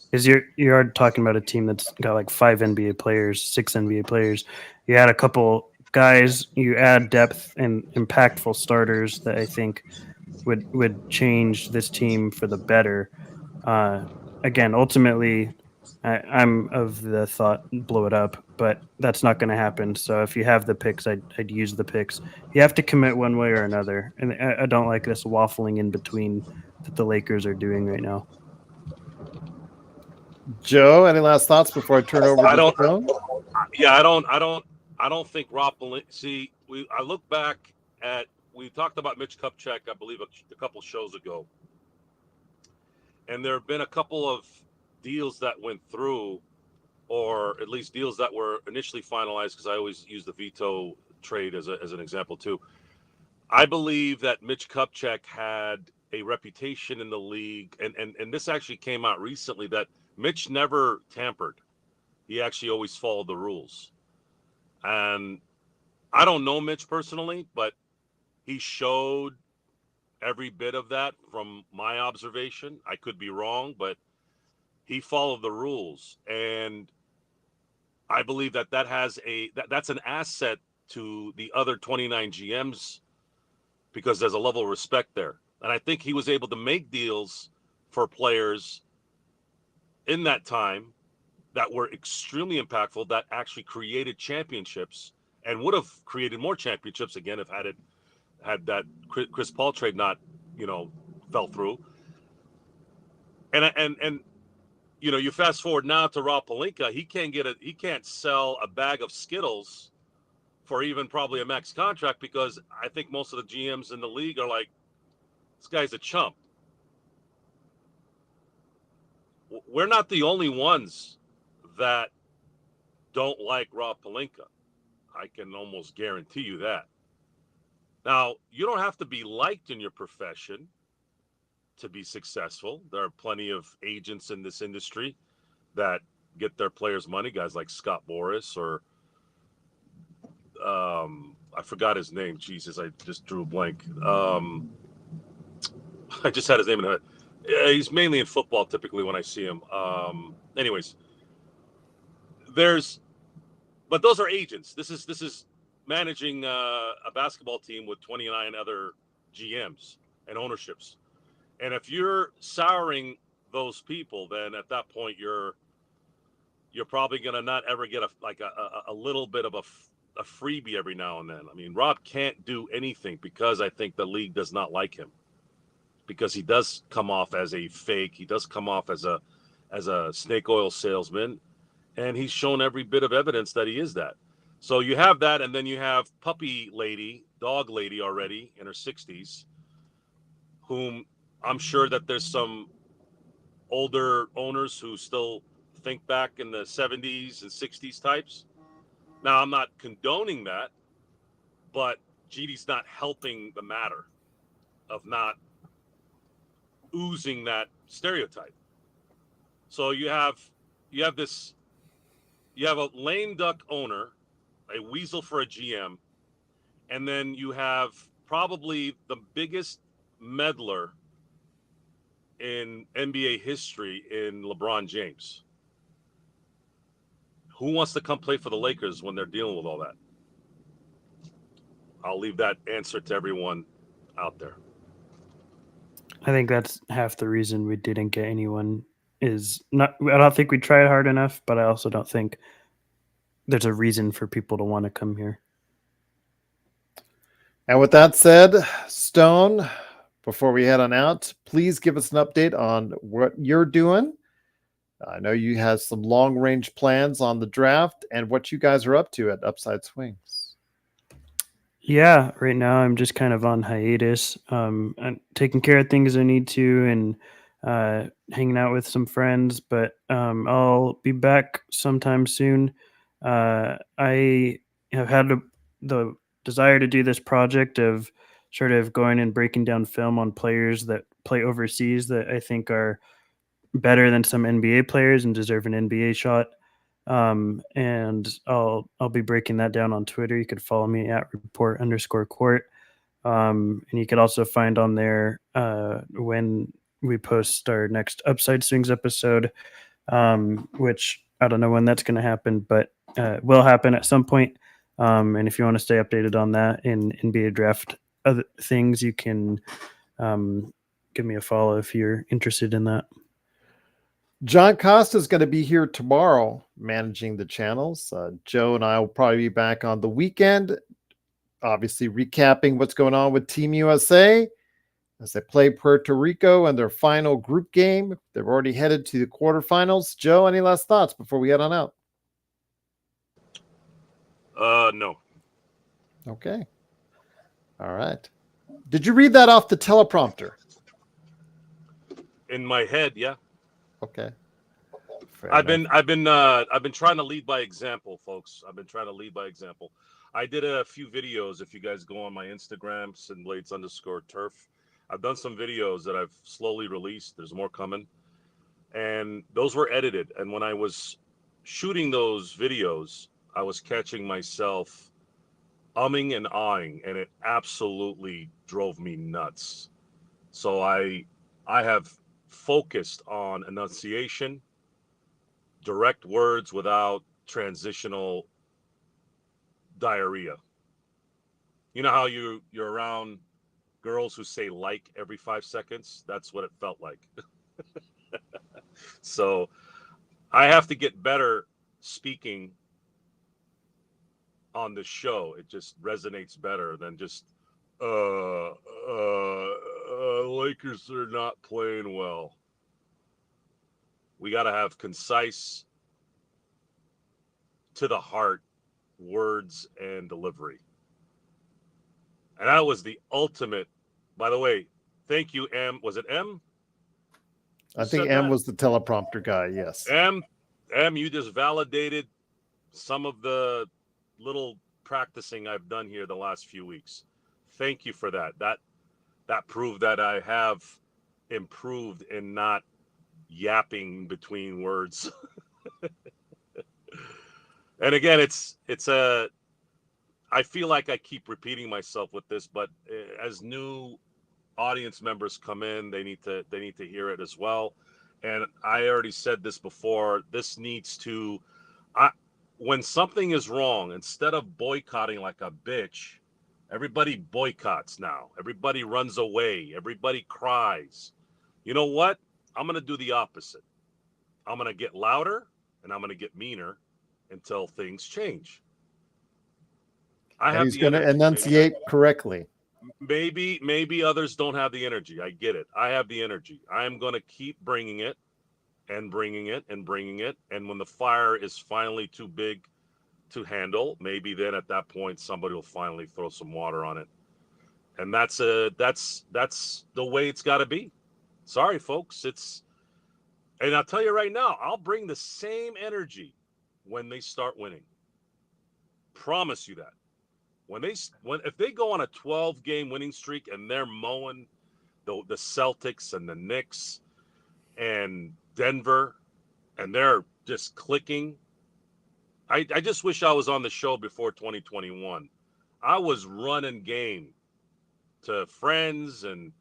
Because you are talking about a team that's got like 5 NBA players, 6 NBA players. You add a couple guys, you add depth and impactful starters that I think would change this team for the better. Again, ultimately, I'm of the thought blow it up, but that's not going to happen. So if you have the picks, I'd use the picks. You have to commit one way or another, and I don't like this waffling in between that the Lakers are doing right now. Joe, any last thoughts before I turn over to Stone? Yeah, I don't think Rob. See, I look back at, we talked about Mitch Kupchak, I believe, a couple shows ago, and there have been a couple of deals that went through, or at least deals that were initially finalized, because I always use the veto trade as an example too. I believe that Mitch Kupchak had a reputation in the league, and this actually came out recently, that Mitch never tampered. He actually always followed the rules. And I don't know Mitch personally, but he showed every bit of that from my observation. I could be wrong, but he followed the rules. And I believe that's an asset to the other 29 GMs, because there's a level of respect there. And I think he was able to make deals for players in that time that were extremely impactful, that actually created championships, and would have created more championships again if had that Chris Paul trade not, fell through. And you fast forward now to Rob Pelinka. He can't sell a bag of Skittles for even probably a max contract, because I think most of the GMs in the league are like, this guy's a chump. We're not the only ones that don't like Rob Pelinka. I can almost guarantee you that. Now, you don't have to be liked in your profession to be successful. There are plenty of agents in this industry that get their players money, guys like Scott Boras or I forgot his name. Jesus, I just drew a blank. I just had his name in the head. He's mainly in football typically when I see him. Anyways, but those are agents. This is managing a basketball team with 29 other GMs and ownerships. And if you're souring those people, then at that point you're probably gonna not ever get a little bit of a freebie every now and then. I mean, Rob can't do anything because I think the league does not like him, because he does come off as a fake. He does come off as a snake oil salesman, and he's shown every bit of evidence that he is that. So you have that, and then you have dog lady already in her 60s, whom I'm sure that there's some older owners who still think back in the 70s and 60s types. Now, I'm not condoning that, but GD's not helping the matter of not oozing that stereotype. So you have a lame duck owner, a weasel for a GM, and then you have probably the biggest meddler in NBA history in LeBron James. Who wants to come play for the Lakers when they're dealing with all that? I'll leave that answer to everyone out there. I think that's half the reason we didn't get anyone. I don't think we tried hard enough, but I also don't think there's a reason for people to want to come here. And with that said, Stone, before we head on out, please give us an update on what you're doing. I know you have some long-range plans on the draft and what you guys are up to at Upside Swings. Yeah, right now I'm just kind of on hiatus. I'm taking care of things I need to and hanging out with some friends, but I'll be back sometime soon. I have had the desire to do this project of sort of going and breaking down film on players that play overseas that I think are better than some NBA players and deserve an NBA shot. And I'll be breaking that down on Twitter. You could follow me at report_court. And you could also find on there when we post our next Upside Swings episode, which I don't know when that's going to happen, but will happen at some point. And if you want to stay updated on that in NBA draft other things, you can give me a follow if you're interested in that. John Costa is going to be here tomorrow managing the channels. Joe and I will probably be back on the weekend, obviously recapping what's going on with Team USA as they play Puerto Rico in their final group game. They've already headed to the quarterfinals. Joe, any last thoughts before we head on out? No. Okay. All right. Did you read that off the teleprompter? In my head, yeah. Okay. I've been trying to lead by example, folks. I've been trying to lead by example. I did a few videos. If you guys go on my Instagram, SidBlades_turf, I've done some videos that I've slowly released. There's more coming. And those were edited. And when I was shooting those videos, I was catching myself umming and ahhing, and it absolutely drove me nuts. So I have focused on enunciation, direct words without transitional diarrhea. You know how you're around girls who say like every 5 seconds? That's what it felt like. So I have to get better speaking on the show. It just resonates better than just Lakers are not playing well. We got to have concise, to the heart words and delivery. And that was the ultimate. By the way, thank you, M. Was it M? I think M was the teleprompter guy. Yes. M, you just validated some of the little practicing I've done here the last few weeks. Thank you for that. That proved that I have improved in not yapping between words. And again, I feel like I keep repeating myself with this, but as new audience members come in, they need to hear it as well. And I already said this before, this needs to, when something is wrong, instead of boycotting like a bitch, everybody boycotts now. Everybody runs away. Everybody cries. You know what? I'm going to do the opposite. I'm going to get louder and I'm going to get meaner until things change. And he's going to enunciate correctly. Maybe others don't have the energy. I get it. I have the energy. I am going to keep bringing it and bringing it and bringing it. And when the fire is finally too big to handle, maybe then at that point, somebody will finally throw some water on it. And that's the way it's got to be. Sorry, folks. And I'll tell you right now, I'll bring the same energy when they start winning. Promise you that. If they go on a 12-game winning streak and they're mowing the Celtics and the Knicks and Denver and they're just clicking, I just wish I was on the show before 2021. I was running game to friends and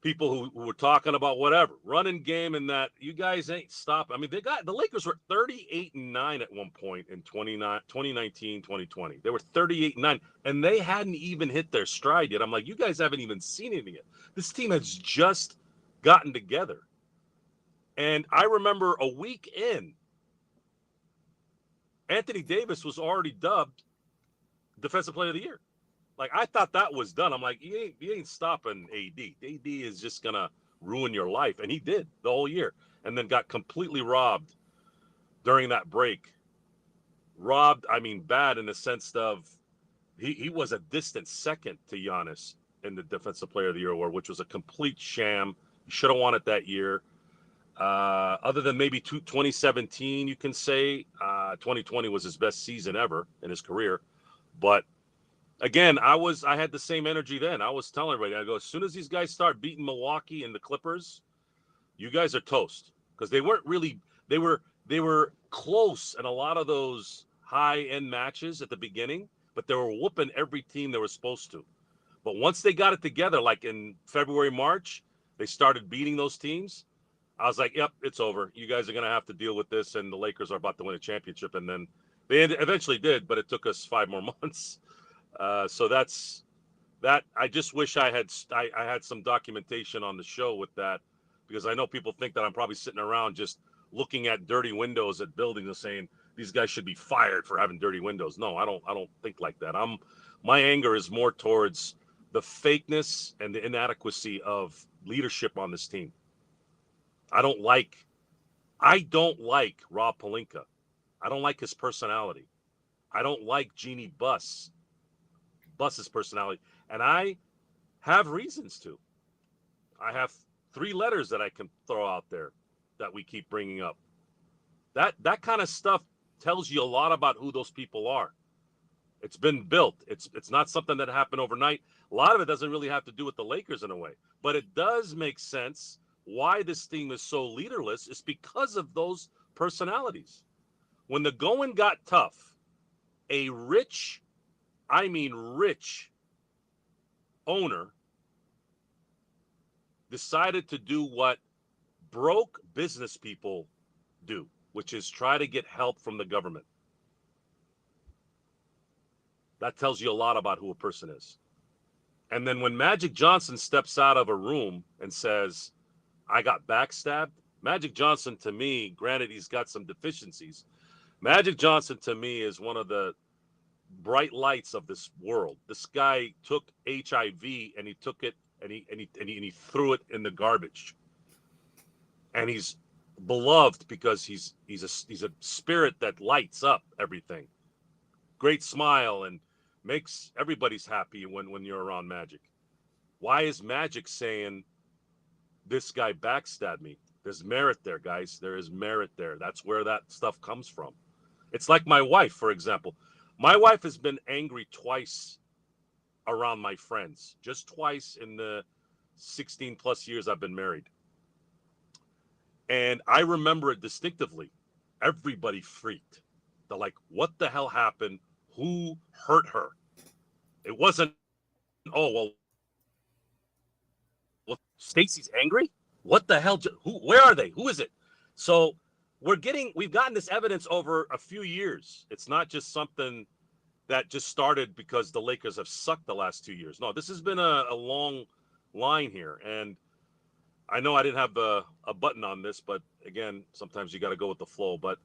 people who were talking about whatever, running game, and that you guys ain't stopping. I mean, the Lakers were 38-9 at one point in 2019, 2020. They were 38-9, and they hadn't even hit their stride yet. I'm like, you guys haven't even seen anything yet. This team has just gotten together. And I remember a week in, Anthony Davis was already dubbed Defensive Player of the Year. Like, I thought that was done. I'm like, you ain't stopping AD. AD is just going to ruin your life. And he did the whole year. And then got completely robbed during that break. Robbed, I mean, bad in the sense of he was a distant second to Giannis in the Defensive Player of the Year award, which was a complete sham. He should have won it that year. Other than maybe 2017, you can say 2020 was his best season ever in his career. But again, I had the same energy then. I was telling everybody, I go, as soon as these guys start beating Milwaukee and the Clippers, you guys are toast. Because they weren't really, they were close in a lot of those high-end matches at the beginning, but they were whooping every team they were supposed to. But once they got it together, like in February, March, they started beating those teams. I was like, yep, it's over. You guys are going to have to deal with this, and the Lakers are about to win a championship. And then they eventually did, but it took us 5 more months. So that's that. I just wish I had some documentation on the show with that, because I know people think that I'm probably sitting around just looking at dirty windows at buildings and saying these guys should be fired for having dirty windows. No, I don't think like that. My anger is more towards the fakeness and the inadequacy of leadership on this team. I don't like Rob Pelinka. I don't like his personality. I don't like Jeannie Buss's personality. And I have reasons to. I have 3 letters that I can throw out there that we keep bringing up. That kind of stuff tells you a lot about who those people are. It's been built. It's not something that happened overnight. A lot of it doesn't really have to do with the Lakers in a way. But it does make sense why this team is so leaderless. Is because of those personalities. When the going got tough, a rich owner decided to do what broke business people do, which is try to get help from the government. That tells you a lot about who a person is. And then when Magic Johnson steps out of a room and says, I got backstabbed, Magic Johnson, to me, granted he's got some deficiencies, Magic Johnson to me is one of the bright lights of this world. This guy took HIV and he took it and he threw it in the garbage. And he's beloved because he's a spirit that lights up everything. Great smile and makes everybody's happy when you're around Magic. Why is Magic saying this guy backstabbed me? There's merit there, guys. There is merit there. That's where that stuff comes from. It's like my wife, for example. My wife has been angry twice around my friends, just twice in the 16 plus years I've been married. And I remember it distinctively. Everybody freaked. They're like, what the hell happened? Who hurt her? It wasn't, oh, well, Stacy's angry? What the hell? Where are they? Who is it? So we've gotten this evidence over a few years. It's not just something that just started because the Lakers have sucked the last 2 years. No, this has been a long line here. And I know I didn't have a button on this, but again, sometimes you got to go with the flow. But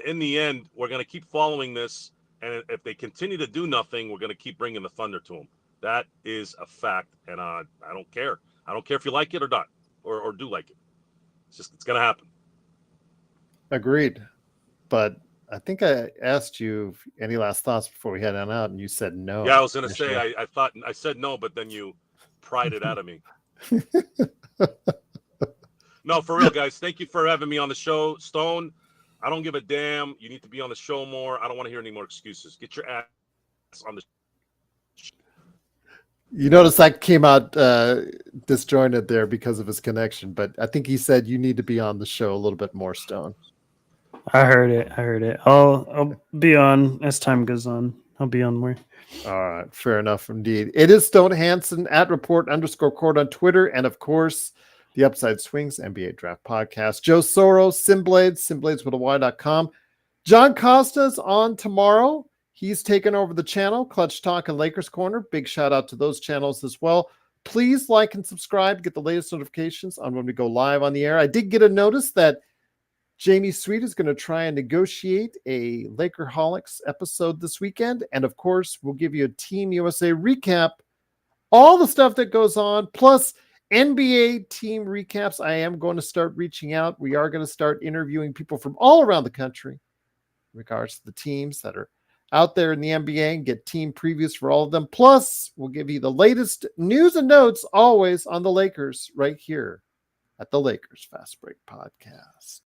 in the end, we're going to keep following this. And if they continue to do nothing, we're going to keep bringing the thunder to them. That is a fact. And I don't care. I don't care if you like it or not, or do like it. It's going to happen. Agreed. But I think I asked you any last thoughts before we head on out, and you said no. Yeah, I was going to say, I thought I said no, but then you pried it out of me. No, for real, guys. Thank you for having me on the show. Stone, I don't give a damn. You need to be on the show more. I don't want to hear any more excuses. Get your ass on the show. You notice I came out disjointed there because of his connection, but I think he said you need to be on the show a little bit more, Stone. I heard it. I'll be on as time goes on. I'll be on more. All right, fair enough indeed. It is Stone Hansen at report_court on Twitter, and of course, the Upside Swings NBA Draft Podcast. Joe Soros, Simblades with a Y.com. John Costa's on tomorrow. He's taken over the channel, Clutch Talk and Lakers Corner. Big shout out to those channels as well. Please like and subscribe, get the latest notifications on when we go live on the air. I did get a notice that Jamie Sweet is going to try and negotiate a Lakerholics episode this weekend. And of course, we'll give you a Team USA recap, all the stuff that goes on, plus NBA team recaps. I am going to start reaching out. We are going to start interviewing people from all around the country in regards to the teams that are out there in the NBA and get team previews for all of them. Plus, we'll give you the latest news and notes always on the Lakers right here at the Lakers Fast Break Podcast.